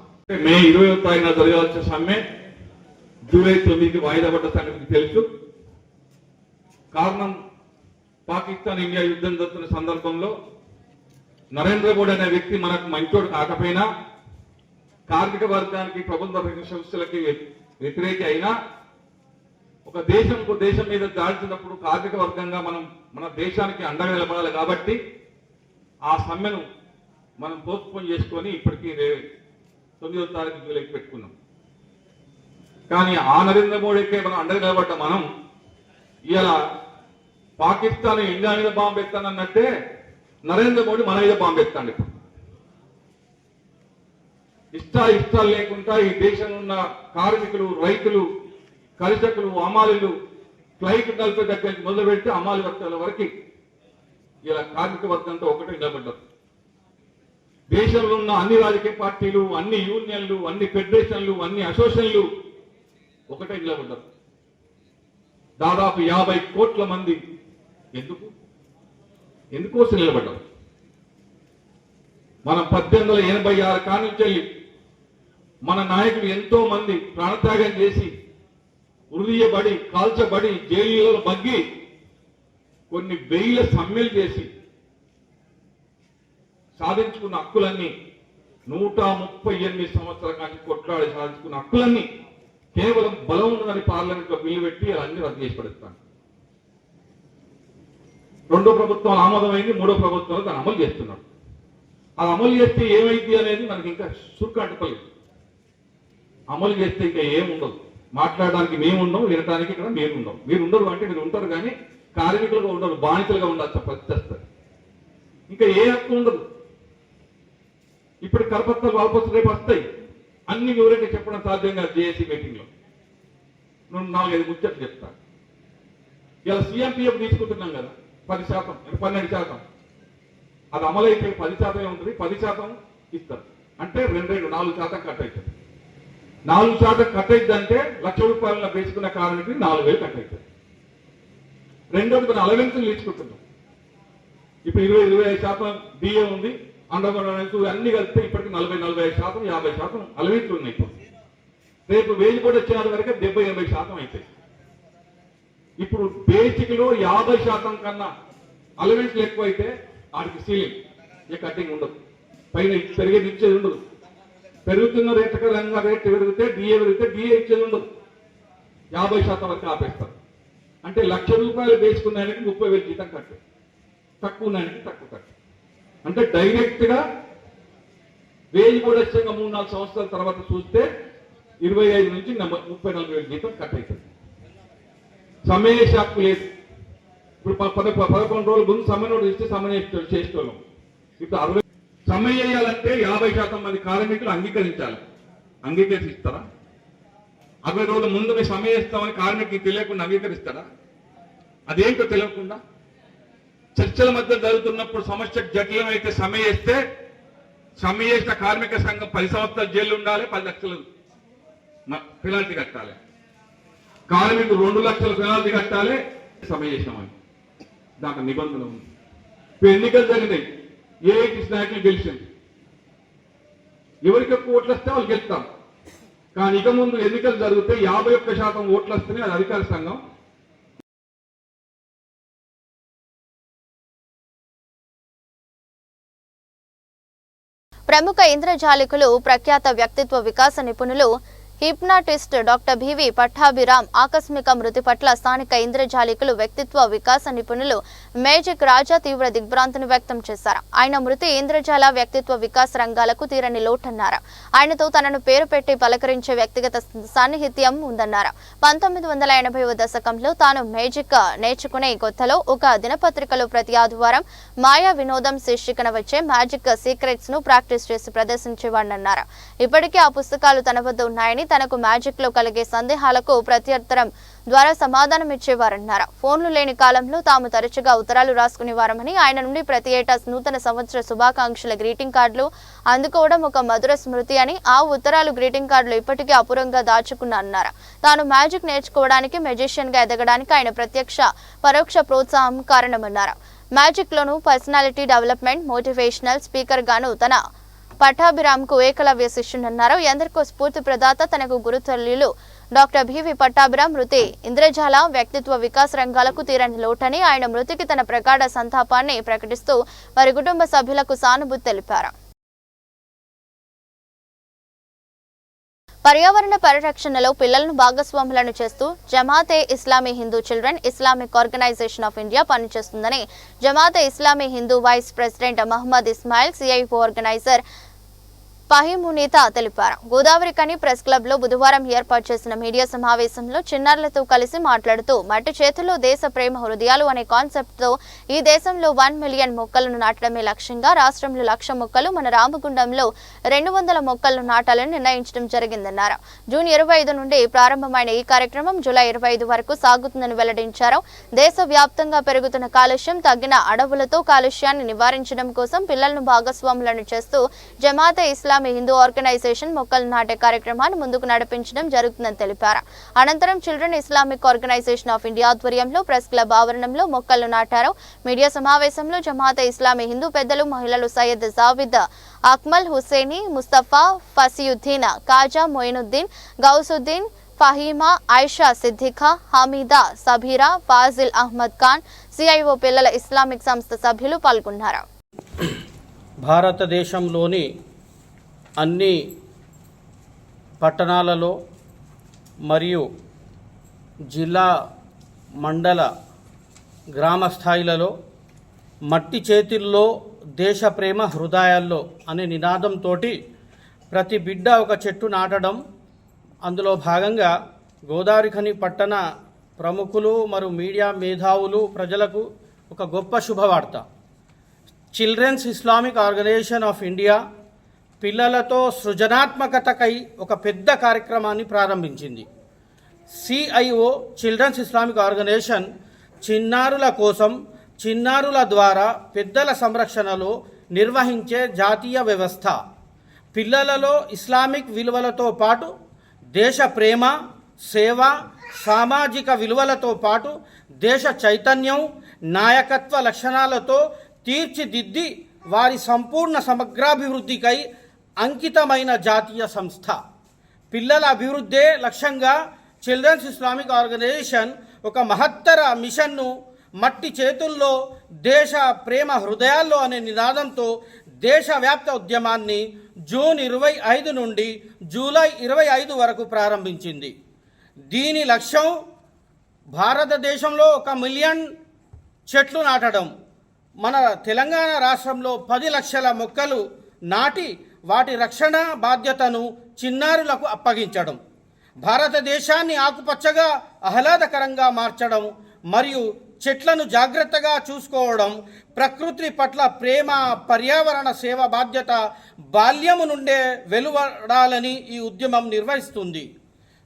మే 20వ తారీఖున జరగాల్సిన సమ్మె జూలై 9కి వాయిదా పడ్డ సంగతి తెలుసు. కారణం పాకిస్తాన్ ఇండియా యుద్ధం జరుగుతున్న సందర్భంలో నరేంద్ర మోడీ అనే వ్యక్తి మనకు మంచోడు కాకపోయినా, కార్మిక వర్గానికి, ప్రభుత్వ సంస్థలకి వ్యతిరేకి అయినా, ఒక దేశం మీద దాల్చినప్పుడు కార్మిక వర్గంగా మనం మన దేశానికి అండగా నిలబడాలి. కాబట్టి ఆ సమ్మెను మనం పోస్ట్పోన్ చేసుకొని ఇప్పటికీ 9వ తారీఖు జూలైకి పెట్టుకున్నాం. కానీ ఆ నరేంద్ర మోడీకే మనం అండగా నిలబడ్డ మనం ఇలా పాకిస్తాన్ ఇండియా మీద బాంబు ఎత్తానన్నట్టే నరేంద్ర మోడీ మన మీద బాంబు ఎత్తాడు. ఇష్టాలు లేకుండా ఈ దేశంలో ఉన్న కార్మికులు, రైతులు, కర్షకులు, అమాలీలు, ఫ్లైట్ నలిపే దగ్గర నుంచి మొదలు పెడితే అమాలి వర్గాల వరకు ఇలా కార్మిక వర్గంతో ఒకటే నిలబడ్డారు. దేశంలో ఉన్న అన్ని రాజకీయ పార్టీలు, అన్ని యూనియన్లు, అన్ని ఫెడరేషన్లు, అన్ని అసోసియేషన్లు ఒకటే నిలబడ్డారు. దాదాపు 50 కోట్ల మంది ఎందుకోసం నిలబడ్డారు? మనం 1886 కానుంచి మన నాయకులు ఎంతో మంది ప్రాణత్యాగం చేసి, ఉరిదీయబడి, కాల్చబడి, జైలులో మగ్గి, కొన్ని వేల సమ్మెలు చేసి సాధించుకున్న హక్కులన్నీ 138 సంవత్సరాల నుంచి కొట్లాడి సాధించుకున్న హక్కులన్నీ కేవలం బలం ఉన్నదని పార్లమెంట్ లో బిల్లు పెట్టి అన్ని రద్దు చేసి పడేస్తాను. రెండో ప్రభుత్వం ఆమోదమైంది, మూడో ప్రభుత్వం దాన్ని అమలు చేస్తున్నాడు. అది అమలు చేస్తే ఏమైంది అనేది మనకి ఇంకా సుర్కంటుకోలేదు. అమలు చేస్తే ఇంకా ఏముండదు. మాట్లాడడానికి మేము ఉండం, వినడానికి ఇక్కడ మీరు ఉండం. మీరు ఉండరు అంటే మీరు ఉంటారు కానీ కార్మికులుగా ఉండరు, బానిసలుగా ఉండాల్సిన పరిస్థితి వస్తుంది. ఇంకా ఏ హక్కు ఉండదు. ఇప్పుడు కరపత్రాలు వాపసు రేపు వస్తాయి. అన్ని వివరంగా చెప్పడం సాధ్యం కాదు. జేఏసీ మీటింగ్ లో 4-5 ముచ్చట్లు చెప్తాను. ఇలా సీఎంపీఎఫ్ తీసుకుంటున్నాం కదా, 10%, 12%. అది అమలైతే 10% ఉంటుంది, 10% ఇస్తారు. అంటే 4% కట్ అవుతుంది. 4% కట్ అవుతుంది అంటే ₹1,00,000 వేసుకున్న కారణానికి 4,000 కట్ అవుతుంది. రెండోది మనం అలవెన్సులు తీసుకుంటున్నాం. ఇప్పుడు 20-25% డిఏ ఉంది, అండర్గ్రౌండ్ అన్ని కలిపితే ఇప్పటికి 40-45%, 50% అలవెన్సులు ఉన్నాయి. రేపు వేజ్ కూడా వచ్చిన వరకు 70-80% అవుతాయి. ఇప్పుడు బేసిక్ లో 50% కన్నా అలవెన్స్లు ఎక్కువైతే వాడికి సీలింగ్, ఏ కటింగ్ ఉండదు, పైన పెరిగేది ఇచ్చేది ఉండదు. పెరుగుతున్న రేట్గా రేట్ పెరిగితే డిఏ ఇచ్చేది ఉండదు. 50% వరకు ఆపేస్తారు. అంటే ₹1,00,000 వేసుకున్నానికి 30,000 జీతం కట్టు, తక్కువ ఉన్నానికి తక్కువ కట్టు. అంటే డైరెక్ట్ గా వేజ్ కూడా వచ్చాక 3-4 సంవత్సరాల తర్వాత చూస్తే 25 నుంచి 30-40,000 జీతం కట్ అవుతుంది. సమ్మె హక్కు లేదు. ఇప్పుడు 11 రోజుల ముందు సమ్మె నోటీస్ ఇస్తే సమ్మె చేసేవాళ్ళం. ఇప్పుడు 60 సమ్మె చేయాలంటే 50% మంది కార్మికులు అంగీకరించాలి. అంగీకరిస్తారా? 60 రోజుల ముందు మేము సమ్మె చేస్తామని కార్మికులు తెలియకుండా అంగీకరిస్తారా? అదేంటో తెలియకుండా చర్చల మధ్య జరుగుతున్నప్పుడు సమస్య జటిలమైతే సమ్మె చేస్తే, సమ్మె చేసిన కార్మిక సంఘం 10 సంవత్సరాలు జైలు ఉండాలి, 10 లక్షలు పెనాల్టీ కట్టాలి. కార్మికులు 2 లక్షల పెనాల్టీ కట్టాలి సమ్మె చేసినామని. దాంట్లో నిబంధన ఉంది. ఇప్పుడు ఎన్నికలు జరిగినాయి, ఏఐటీసీ నాయకులు గెలిచింది. ఎవరికి ఎక్కువ ఓట్లు వస్తే వాళ్ళు గెలుస్తాం. కానీ ఇక ముందు ఎన్నికలు జరిగితే 51% ఓట్లు వస్తేనే అది అధికార సంఘం. ప్రముఖ ఇంద్రజాలికులు, ప్రఖ్యాత వ్యక్తిత్వ వికాస నిపుణులు హిప్నాటిస్ట్ డాక్టర్ బివి పట్టాభిరామ్ ఆకస్మిక మృతి పట్ల స్థానిక ఇంద్రజాలికులు, వ్యక్తిత్వ వికాస నిపుణులు మేజిక్ రాజా తీవ్ర దిగ్భ్రాంతిని వ్యక్తం చేశారు. ఆయన మృతి ఇంద్రజాల వ్యక్తిత్వ వికాస రంగాలకు తీరని లోటన్నారు. ఆయనతో తనను పేరు పెట్టి పలకరించే వ్యక్తిగత సాన్నిహిత్యం ఉందన్నారు. 1980వ దశకంలో తాను మేజిక్ నేర్చుకునే కొత్తలో ఒక దినపత్రికలో ప్రతి ఆదివారం మాయా వినోదం శీర్షికన వచ్చే మ్యాజిక్ సీక్రెట్స్ ను ప్రాక్టీస్ చేసి ప్రదర్శించేవాడన్నారు. ఇప్పటికీ ఆ పుస్తకాలు తన వద్ద ఉన్నాయని, తనకు మ్యాజిక్ లో కలిగే సందేహాలకు ప్రత్యుత్తరం ద్వారా సమాధానం ఇచ్చేవారన్నారు. ఫోన్లు లేని కాలంలో తాము తరచుగా ఉత్తరాలు రాసుకునేవారమని, ఆయన నుండి ప్రతి ఏటా నూతన సంవత్సర శుభాకాంక్షల గ్రీటింగ్ కార్డులు అందుకోవడం ఒక మధుర స్మృతి అని, ఆ ఉత్తరాలు గ్రీటింగ్ కార్డులు ఇప్పటికీ అపురంగా దాచుకున్నారు. తాను మ్యాజిక్ నేర్చుకోవడానికి, మెజిషియన్ గా ఎదగడానికి ఆయన ప్రత్యక్ష పరోక్ష ప్రోత్సాహం కారణమన్నారు. మ్యాజిక్ లోను పర్సనాలిటీ డెవలప్మెంట్, మోటివేషనల్ స్పీకర్ గాను తన పట్టాభిరామ్ కు ఏకలవ్య శిష్యునన్నారు. ఎందరికో స్ఫూర్తి ప్రదాత, తనకు గురుతుల్యులు డాక్టర్ బివి పట్టాభిరామ్ మృతి ఇంద్రజాల వ్యక్తిత్వ వికాస రంగాలకు తీరని లోటని, ఆయన మృతికి తన ప్రగాఢ సంతాపాన్ని ప్రకటిస్తూ వారి కుటుంబ సభ్యులకు సానుభూతి తెలిపారు. పర్యావరణ పరిరక్షణలో పిల్లలను భాగస్వాములను చేస్తూ Jamaat-e Islami Hind children Islamic organisation of India పనిచేస్తుందని Jamaat-e Islami Hind vice president Mohammed Ismail, CIO organiser పహిమునీత తెలిపారు. గోదావరి కని ప్రెస్ క్లబ్ లో బుధవారం ఏర్పాటు చేసిన మీడియా సమావేశంలో చిన్నారులతో కలిసి మాట్లాడుతూ, మట్టి చేతుల్లో దేశ ప్రేమ హృదయాలు అనే కాన్సెప్ట్ తో ఈ దేశంలో 1 మిలియన్ మొక్కలను నాటడమే లక్ష్యంగా రాష్ట్రంలో 1,00,000 మొక్కలు, మన రామగుండంలో 200 మొక్కలను నాటాలని నిర్ణయించడం జరిగిందన్నారు. జూన్ 25 నుండి ప్రారంభమైన ఈ కార్యక్రమం జూలై 25 వరకు సాగుతుందని వెల్లడించారు. దేశవ్యాప్తంగా పెరుగుతున్న కాలుష్యం, తగ్గిన అడవులతో కాలుష్యాన్ని నివారించడం కోసం పిల్లలను భాగస్వాములను చేస్తూ జమాతే ఇస్లామీ హిందూ ఆర్గనైజేషన్ మొక్కలు నాటే కార్యక్రమాన్ని ముందుకు నడిపించడం జరుగుతుందని తెలిపారు. అనంతరం children Islamic organisation of India ఆధ్వర్యంలో ప్రెస్ క్లబ్ ఆవరణంలో మొక్కలు నాటారు. మీడియా సమావేశంలో జమాతే ఇస్లామీ హిందూ పెద్దలు, మహిళలు సయ్యద్ జావిద్ అక్మల్ హుసేని, ముస్తఫా ఫసియుద్దీన్, కాజా మొయినుద్దీన్, గౌసుద్దీన్, ఫహీమా, ఐషా సిద్దిఖా, హమీదా, సబీరా, ఫాజిల్ అహ్మద్ ఖాన్, సిఐఓ పిల్లల ఇస్లామిక్ సంస్థ సభ్యులు పాల్గొన్నారు. భారతదేశంలోని అన్ని పట్టణాలలో మరియు జిల్లా, మండల, గ్రామ స్థాయిలలో మట్టి చేతుల్లో దేశ ప్రేమ హృదయాల్లో అనే నినాదంతో ప్రతి బిడ్డ ఒక చెట్టు నాటడం, అందులో భాగంగా గోదావరి ఖని పట్టణ ప్రముఖులు మరియు మీడియా మేధావులు ప్రజలకు ఒక గొప్ప శుభవార్త. Children's Islamic organisation of India పిల్లలతో సృజనాత్మకతకై ఒక పెద్ద కార్యక్రమాన్ని ప్రారంభించింది. సిఐఓ చిల్డ్రన్స్ ఇస్లామిక్ ఆర్గనైజేషన్ చిన్నారుల కోసం, చిన్నారుల ద్వారా పెద్దల సంరక్షణలో నిర్వహించే జాతీయ వ్యవస్థ. పిల్లలలో ఇస్లామిక్ విలువలతో పాటు దేశ ప్రేమ, సేవ, సామాజిక విలువలతో పాటు దేశ చైతన్యం, నాయకత్వ లక్షణాలతో తీర్చిదిద్ది వారి సంపూర్ణ సమగ్రాభివృద్ధికై అంకితమైన జాతీయ సంస్థ. పిల్లల అభివృద్ధే లక్ష్యంగా చిల్డ్రన్స్ ఇస్లామిక్ ఆర్గనైజేషన్ ఒక మహత్తర మిషన్ను మట్టి చేతుల్లో దేశ ప్రేమ హృదయాల్లో అనే నినాదంతో దేశవ్యాప్త ఉద్యమాన్ని జూన్ 25 నుండి జూలై 25 వరకు ప్రారంభించింది. దీని లక్ష్యం భారతదేశంలో 1 మిలియన్ చెట్లు నాటడం. మన తెలంగాణ రాష్ట్రంలో 10 లక్షల మొక్కలు నాటి వాటి రక్షణ బాధ్యతను చిన్నారులకు అప్పగించడం, భారతదేశాన్ని ఆకుపచ్చగా ఆహ్లాదకరంగా మార్చడం మరియు చెట్లను జాగ్రత్తగా చూసుకోవడం, ప్రకృతి పట్ల ప్రేమ, పర్యావరణ సేవ బాధ్యత బాల్యము నుండే వెలువడాలని ఈ ఉద్యమం నిర్వహిస్తుంది.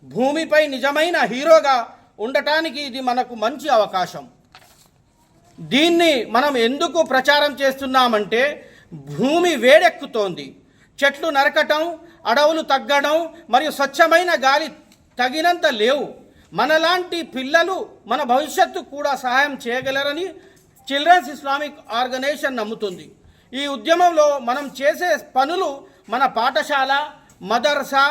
భూమిపై నిజమైన హీరోగా ఉండటానికి ఇది మనకు మంచి అవకాశం. దీన్ని మనం ఎందుకు ప్రచారం చేస్తున్నామంటే, భూమి వేడెక్కుతోంది, చెట్లు నరకటం, అడవులు తగ్గడం మరియు స్వచ్ఛమైన గాలి తగినంత లేవు. మనలాంటి పిల్లలు మన భవిష్యత్తు కూడా సహాయం చేయగలరని చిల్డ్రన్స్ ఇస్లామిక్ ఆర్గనైజేషన్ నమ్ముతుంది. ఈ ఉద్యమంలో మనం చేసే పనులు మన పాఠశాల, మదర్సా,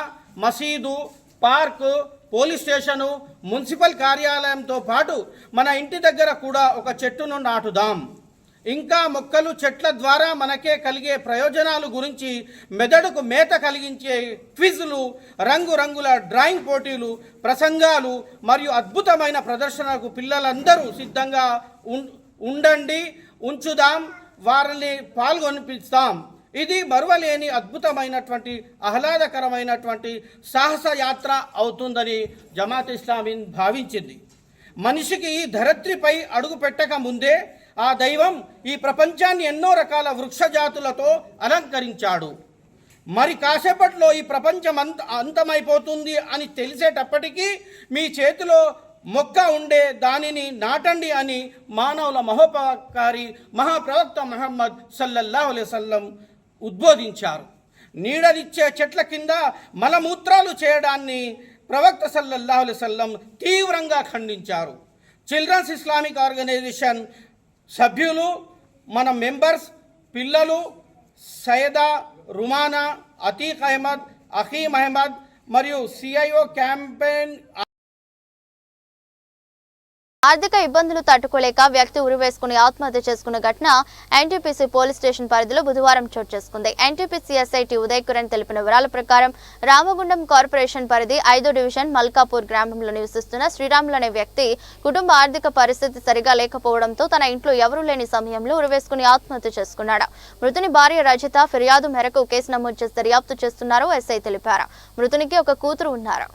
మసీదు, పార్కు, పోలీస్ స్టేషను, మున్సిపల్ కార్యాలయంతో పాటు మన ఇంటి దగ్గర కూడా ఒక చెట్టును నాటుదాం. ఇంకా మొక్కలు చెట్ల ద్వారా మనకే కలిగే ప్రయోజనాల గురించి మెదడుకు మేత కలిగించే క్విజ్లు, రంగురంగుల డ్రాయింగ్ పోటీలు, ప్రసంగాలు మరియు అద్భుతమైన ప్రదర్శనకు పిల్లలందరూ సిద్ధంగా ఉండండి, ఉంచుదాం, వారిని పాల్గొనిపిస్తాం. ఇది మరువలేని అద్భుతమైనటువంటి ఆహ్లాదకరమైనటువంటి సాహస యాత్ర అవుతుందని జమాత్ ఇస్లామీ భావించింది. మనిషికి ఈ ధరిత్రిపై అడుగు పెట్టక ముందే ఆ దైవం ఈ ప్రపంచాన్ని ఎన్నో రకాల వృక్షజాతులతో అలంకరించాడు. మరి కాసేపట్లో ఈ ప్రపంచం అంతమైపోతుంది అని తెలిసేటప్పటికీ మీ చేతిలో మొక్క ఉండే దానిని నాటండి అని మానవుల మహోపకారి మహాప్రవక్త ముహమ్మద్ సల్లల్లాహు అలైహి వసల్లం ఉద్బోధించారు. నీడనిచ్చే చెట్ల కింద మలమూత్రాలు చేయడాన్ని ప్రవక్త సల్లల్లాహు అలైహి వసల్లం తీవ్రంగా ఖండించారు. చిల్డ్రన్స్ ఇస్లామిక్ ఆర్గనైజేషన్ సభ్యులు, మన మెంబర్స్, పిల్లలు సయ్యదా రుమానా, అతీక్ అహ్మద్, అఖీమ్ అహ్మద్ మరియు CIO క్యాంపెయిన్ ఆర్థిక ఇబ్బందులు తట్టుకోలేక వ్యక్తి ఉరివేసుకుని ఆత్మహత్య చేసుకున్న ఘటన NTPC పోలీస్ స్టేషన్ పరిధిలో బుధవారం చోటు చేసుకుంది. NTPC SI T Uday Kiran తెలిపిన వివరాల ప్రకారం రామగుండం కార్పొరేషన్ పరిధి 5వ డివిజన్ మల్కాపూర్ గ్రామంలో నివసిస్తున్న శ్రీరాములు అనే వ్యక్తి కుటుంబ ఆర్థిక పరిస్థితి సరిగా లేకపోవడంతో తన ఇంట్లో ఎవరూ లేని సమయంలో ఉరివేసుకుని ఆత్మహత్య చేసుకున్నాడు. మృతుని భార్య రజిత ఫిర్యాదు మేరకు కేసు నమోదు చేసి దర్యాప్తు చేస్తున్నారు SI తెలిపారు. మృతునికి ఒక కూతురు ఉన్నారు.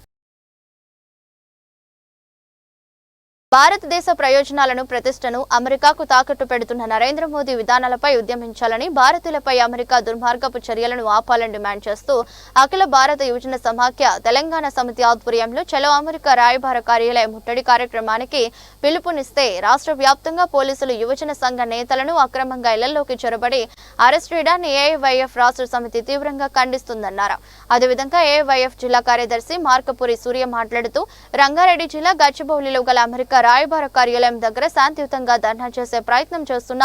భారతదేశ ప్రయోజనాలను ప్రతిష్టను అమెరికాకు తాకట్టు పెడుతున్న నరేంద్ర మోదీ విధానాలపై ఉద్యమించాలని, భారతీయులపై అమెరికా దుర్మార్గపు చర్యలను ఆపాలని డిమాండ్ చేస్తూ అఖిల భారత యువజన సమాఖ్య తెలంగాణ సమితి ఆధ్వర్యంలో చలో అమెరికా రాయబార కార్యాలయ ముట్టడి కార్యక్రమానికి పిలుపునిస్తే రాష్ట్ర వ్యాప్తంగా పోలీసులు యువజన సంఘ నేతలను అక్రమంగా ఇళ్లలోకి చొరబడి అరెస్ట్ చేయడాన్ని AIYF రాష్ట్ర సమితి తీవ్రంగా ఖండిస్తుందన్నారు. అదేవిధంగా AIYF జిల్లా కార్యదర్శి మార్కపురి సూర్య మాట్లాడుతూ రంగారెడ్డి జిల్లా గచ్చిబౌలిలో గల అమెరికా రాయబార కార్యాలయం దగ్గర శాంతియుతంగా ధర్నా చేసే ప్రయత్నం చేస్తున్న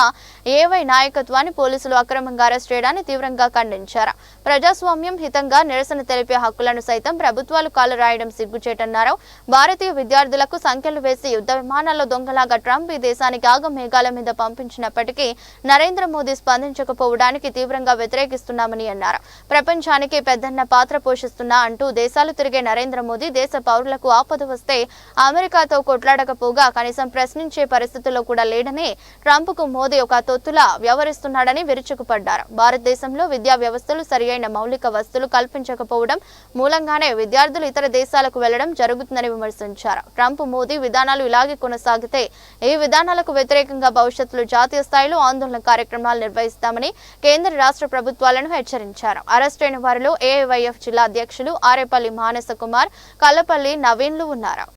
AY నాయకత్వాన్ని పోలీసులు అక్రమంగా అరెస్ట్ చేయడాన్ని తీవ్రంగా ఖండించారు. ప్రజాస్వామ్యం హితంగా నిరసన తెలిపే హక్కులను సైతం ప్రభుత్వాలు కాలు రాయడం సిగ్గుచేటన్నారు. భారతీయ విద్యార్థులకు సంఖ్యలు వేసి యుద్ధ విమానాల్లో దొంగలాగా ట్రంప్ ఈ దేశానికి ఆగమేఘాల మీద పంపించినప్పటికీ నరేంద్ర మోదీ స్పందించకపోవడానికి తీవ్రంగా వ్యతిరేకిస్తున్నామని అన్నారు. ప్రపంచానికి పెద్దన్న పాత్ర పోషిస్తున్నా అంటూ దేశాలు తిరిగే నరేంద్ర మోదీ దేశ పౌరులకు ఆపద వస్తే అమెరికాతో కొట్లాడకపోగా కనీసం ప్రశ్నించే పరిస్థితుల్లో కూడా లేడని, ట్రంప్కు మోదీ ఒక తొత్తులా వ్యవహరిస్తున్నాడని విరుచుకుపడ్డారు. భారతదేశంలో విద్యా వ్యవస్థలు సరియైన మౌలిక వసతులు కల్పించకపోవడం మూలంగానే విద్యార్థులు ఇతర దేశాలకు వెళ్లడం జరుగుతుందని విమర్శించారు. ట్రంప్ మోదీ విధానాలు ఇలాగే కొనసాగితే ఈ విధానాలకు వ్యతిరేకంగా భవిష్యత్తులో జాతీయ స్థాయిలో ఆందోళన కార్యక్రమాలు నిర్వహిస్తామని కేంద్ర రాష్ట్ర ప్రభుత్వాలను హెచ్చరించారు. అరెస్ట్ అయిన వారిలో AIYF జిల్లా అధ్యక్షులు ఆరేపల్లి మానస కుమార్, కల్లపల్లి నవీన్లు ఉన్నారు.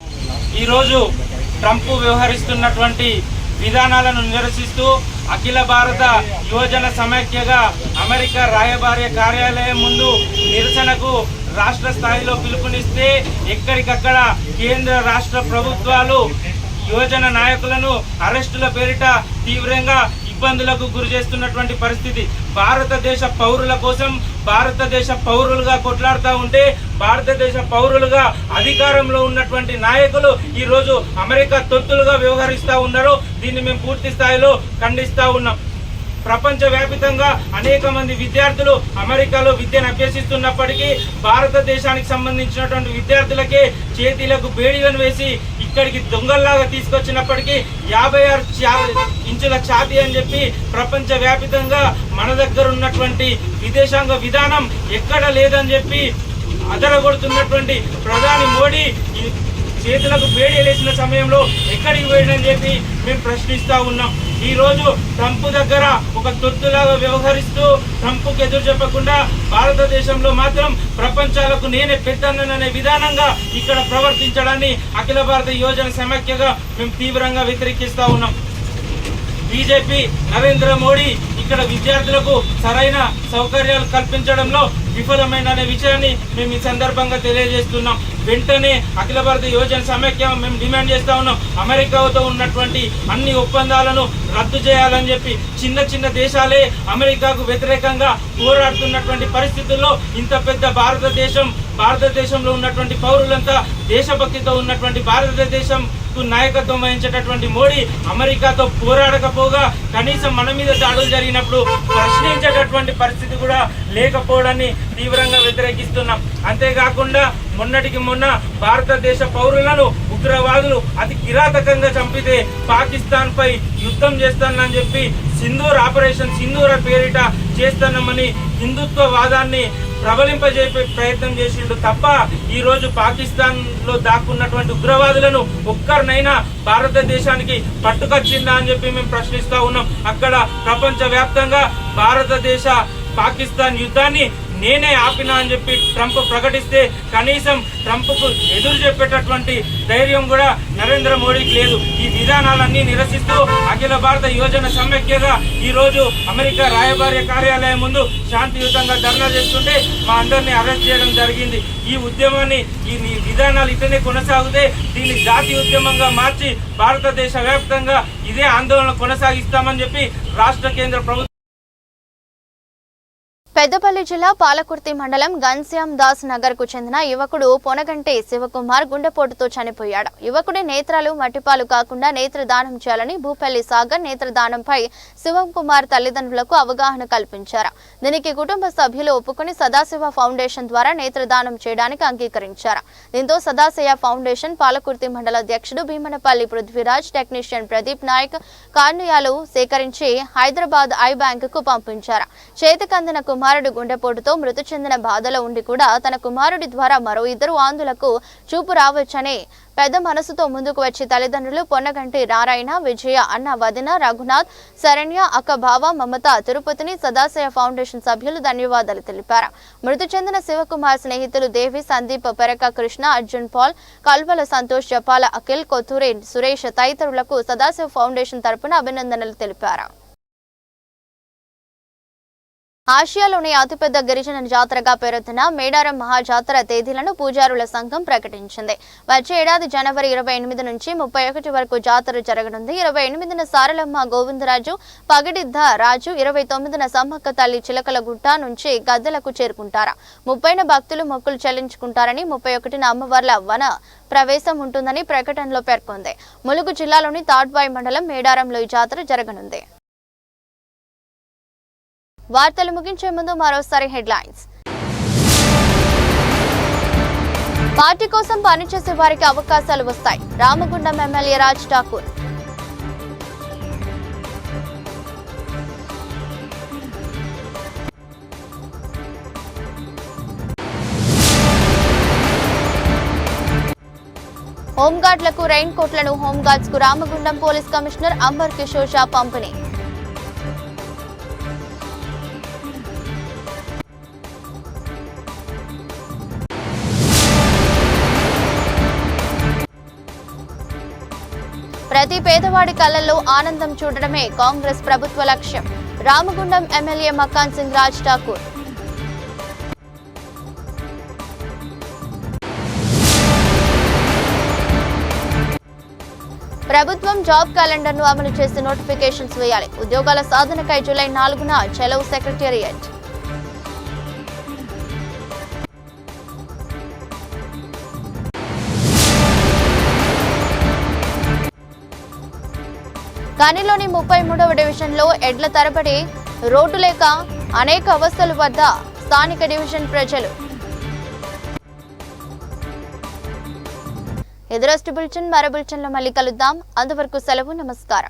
ఈరోజు ట్రంప్ వ్యవహరిస్తున్నటువంటి విధానాలను నిరసిస్తూ అఖిల భారత యువజన సమైక్యగా అమెరికా రాయబార కార్యాలయం ముందు నిరసనకు రాష్ట్ర స్థాయిలో పిలుపునిస్తే ఎక్కడికక్కడ కేంద్ర రాష్ట్ర ప్రభుత్వాలు యువజన నాయకులను అరెస్టుల పేరిట తీవ్రంగా ఇబ్బందులకు గురి చేస్తున్నటువంటి పరిస్థితి. భారతదేశ పౌరుల కోసం భారతదేశ పౌరులుగా కొట్లాడుతూ ఉంటే భారతదేశ పౌరులుగా అధికారంలో ఉన్నటువంటి నాయకులు ఈరోజు అమెరికా తొత్తులుగా వ్యవహరిస్తూ ఉన్నారు. దీన్ని మేము పూర్తి స్థాయిలో ఖండిస్తూ ఉన్నాం. ప్రపంచవ్యాప్తంగా అనేక మంది విద్యార్థులు అమెరికాలో విద్యను అభ్యసిస్తున్నప్పటికీ భారతదేశానికి సంబంధించినటువంటి విద్యార్థులకే చేతిలకు బేడిలను వేసి ఇక్కడికి దొంగల్లాగా తీసుకొచ్చినప్పటికీ 56 ఇంచుల ఛాతీ అని చెప్పి ప్రపంచవ్యాప్తంగా మన దగ్గర ఉన్నటువంటి విదేశాంగ విధానం ఎక్కడ లేదని చెప్పి అదరగొడుతున్నటువంటి ప్రధాని మోడీ చేతులకు వేడేసిన సమయంలో ఎక్కడికి పోయిందని చెప్పి మేము ప్రశ్నిస్తూ ఉన్నాం. ఈరోజు ట్రంప్ దగ్గర ఒక తొత్తులాగా వ్యవహరిస్తూ ట్రంప్కి ఎదురు చెప్పకుండా భారతదేశంలో మాత్రం ప్రపంచాలకు నేనే పెద్దననే విధానంగా ఇక్కడ ప్రవర్తించడాన్ని అఖిల భారత యువజన సమైక్యగా మేము తీవ్రంగా వ్యతిరేకిస్తూ ఉన్నాం. బీజేపీ నరేంద్ర మోడీ ఇక్కడ విద్యార్థులకు సరైన సౌకర్యాలు కల్పించడంలో విఫలమైన విషయాన్ని మేము ఈ సందర్భంగా తెలియజేస్తున్నాం. వెంటనే అఖిల భారత యువజన సమైక్య మేము డిమాండ్ చేస్తా ఉన్నాం. అమెరికాతో ఉన్నటువంటి అన్ని ఒప్పందాలను రద్దు చేయాలని చెప్పి చిన్న చిన్న దేశాలే అమెరికాకు వ్యతిరేకంగా పోరాడుతున్నటువంటి పరిస్థితుల్లో ఇంత పెద్ద భారతదేశంలో ఉన్నటువంటి పౌరులంతా దేశభక్తితో ఉన్నటువంటి భారతదేశం కు నాయకత్వం వహించేటటువంటి మోడీ అమెరికాతో పోరాడకపోగా కనీసం మన మీద దాడులు జరిగినప్పుడు ప్రశ్నించేటటువంటి పరిస్థితి కూడా లేకపోవడాన్ని తీవ్రంగా వ్యతిరేకిస్తున్నాం. అంతేకాకుండా మొన్నటికి మొన్న భారతదేశ పౌరులను ఉగ్రవాదులు అతి కిరాతకంగా చంపితే పాకిస్తాన్ పై యుద్ధం చేస్తానని చెప్పి ఆపరేషన్ సింధూర పేరిట చేస్తున్నామని హిందుత్వవాదాన్ని ప్రబలింపజేసే ప్రయత్నం చేసిండు తప్ప ఈ రోజు పాకిస్తాన్ లో దాక్కున్నటువంటి ఉగ్రవాదులను ఒక్కరినైనా భారతదేశానికి పట్టుకొచ్చిందా అని చెప్పి మేము ప్రశ్నిస్తా ఉన్నాం. అక్కడ ప్రపంచ వ్యాప్తంగా భారతదేశ పాకిస్తాన్ యుద్ధాన్ని నేనే ఆపినా అని చెప్పి ట్రంప్ ప్రకటిస్తే కనీసం ట్రంప్కు ఎదురు చెప్పేటటువంటి ధైర్యం కూడా నరేంద్ర మోడీకి లేదు. ఈ విధానాలన్నీ నిరసిస్తూ అఖిల భారత యువజన సమైక్యగా ఈ రోజు అమెరికా రాయబార్య కార్యాలయం ముందు శాంతియుతంగా ధర్నా చేస్తుంటే మా అందరినీ అరెస్ట్ చేయడం జరిగింది. ఈ ఉద్యమాన్ని ఈ విధానాలు ఇతనే కొనసాగితే దీన్ని జాతీయ ఉద్యమంగా మార్చి భారతదేశ వ్యాప్తంగా ఇదే ఆందోళన కొనసాగిస్తామని చెప్పి రాష్ట్ర కేంద్ర ప్రభుత్వం. పెద్దపల్లి జిల్లా పాలకుర్తి మండలం గన్శ్యామ్ దాస్ నగర్ కు చెందిన యువకుడు పొనగంటి శివకుమార్ గుండెపోటుతో చనిపోయాడు. యువకుడి నేత్రాలు మట్టిపాలు కాకుండా నేత్రదానం చేయాలని భూపల్లి సాగర్ నేత్రదానంపై శివకుమార్ తల్లిదండ్రులకు అవగాహన కల్పించారు. దీనికి కుటుంబ సభ్యులు ఒప్పుకుని సదాశివ ఫౌండేషన్ ద్వారా నేత్రదానం చేయడానికి అంగీకరించారు. దీంతో సదాశివ ఫౌండేషన్ పాలకుర్తి మండల అధ్యక్షుడు భీమనపల్లి పృథ్వీరాజ్, టెక్నీషియన్ ప్రదీప్ నాయక్ కార్నియాలు సేకరించి హైదరాబాద్ ఐ బ్యాంక్ కు పంపించారు. చేతికందిన కుమారుడు గుండెపోటుతో మృతి చెందిన బాధలో ఉండి కూడా తన కుమారుడి ద్వారా మరో 2 ఆంధులకు చూపు రావచ్చని పెద్ద మనసుతో ముందుకు వచ్చి తల్లిదండ్రులు పొన్నగంటి నారాయణ, విజయ, అన్న వదిన, రఘునాథ్, శరణ్య, అక్క భావ, మమత, తిరుపతిని సదాశయ ఫౌండేషన్ సభ్యులు ధన్యవాదాలు తెలిపారు. మృతి చెందిన శివకుమార్ స్నేహితులు దేవి, సందీప్, పెరక కృష్ణ, అర్జున్ పాల్, కల్వల సంతోష్, జపాల అఖిల్, కొత్తూరి సురేష్ తదితరులకు సదాశివ ఫౌండేషన్ తరపున అభినందనలు తెలిపారు. ఆసియాలోని అతిపెద్ద గిరిజన జాతరగా పేరొందిన మేడారం మహాజాతర తేదీలను పూజారుల సంఘం ప్రకటించింది. వచ్చే ఏడాది జనవరి 28 నుంచి 31 వరకు జాతర జరగనుంది. 28న సారలమ్మ గోవిందరాజు పగిడిద్ద రాజు, 29న సమ్మక్క తల్లి చిలకలగుట్ట నుంచి గద్దెలకు చేరుకుంటారు. 30న భక్తులు మొక్కులు చెల్లించుకుంటారని, 31న అమ్మవార్ల వన ప్రవేశం ఉంటుందని ప్రకటనలో పేర్కొంది. ములుగు జిల్లాలోని తాడ్వాయి మండలం మేడారంలో ఈ జాతర జరగనుంది. వార్తలు ముగించే ముందు మరోసారి హెడ్లైన్స్. పార్టీ కోసం పనిచేసే వారికి అవకాశాలు వస్తాయి. రామగుండం ఎమ్మెల్యే రాజ్ ఠాకూర్. హోంగార్డులకు రెయిన్ కోట్లను హోంగార్డ్స్ కు Ramagundam police commissioner amber Kishore Shah పంపిణీ. ప్రతి పేదవాడి కళ్ళల్లో ఆనందం చూడడమే కాంగ్రెస్ ప్రభుత్వ లక్ష్యం. రామగుండం ఎమ్మెల్యే మకాన్ సింగ్ రాజ్ ఠాకూర్. ప్రభుత్వం జాబ్ క్యాలెండర్ను అమలు చేసి నోటిఫికేషన్స్ వేయాలి. ఉద్యోగాల సాధనకై జూలై 4న చలో సెక్రటేరియట్. కానిలోని 33వ డివిజన్లో ఎడ్ల తరబడి రోడ్డు లేక అనేక అవస్థల వద్ద స్థానిక డివిజన్ ప్రజలు. ఎదురొస్ట్ బులెటిన్ మరో బులెటిన్లో మళ్ళీ కలుద్దాం. అంతవరకు సెలవు. నమస్కారం.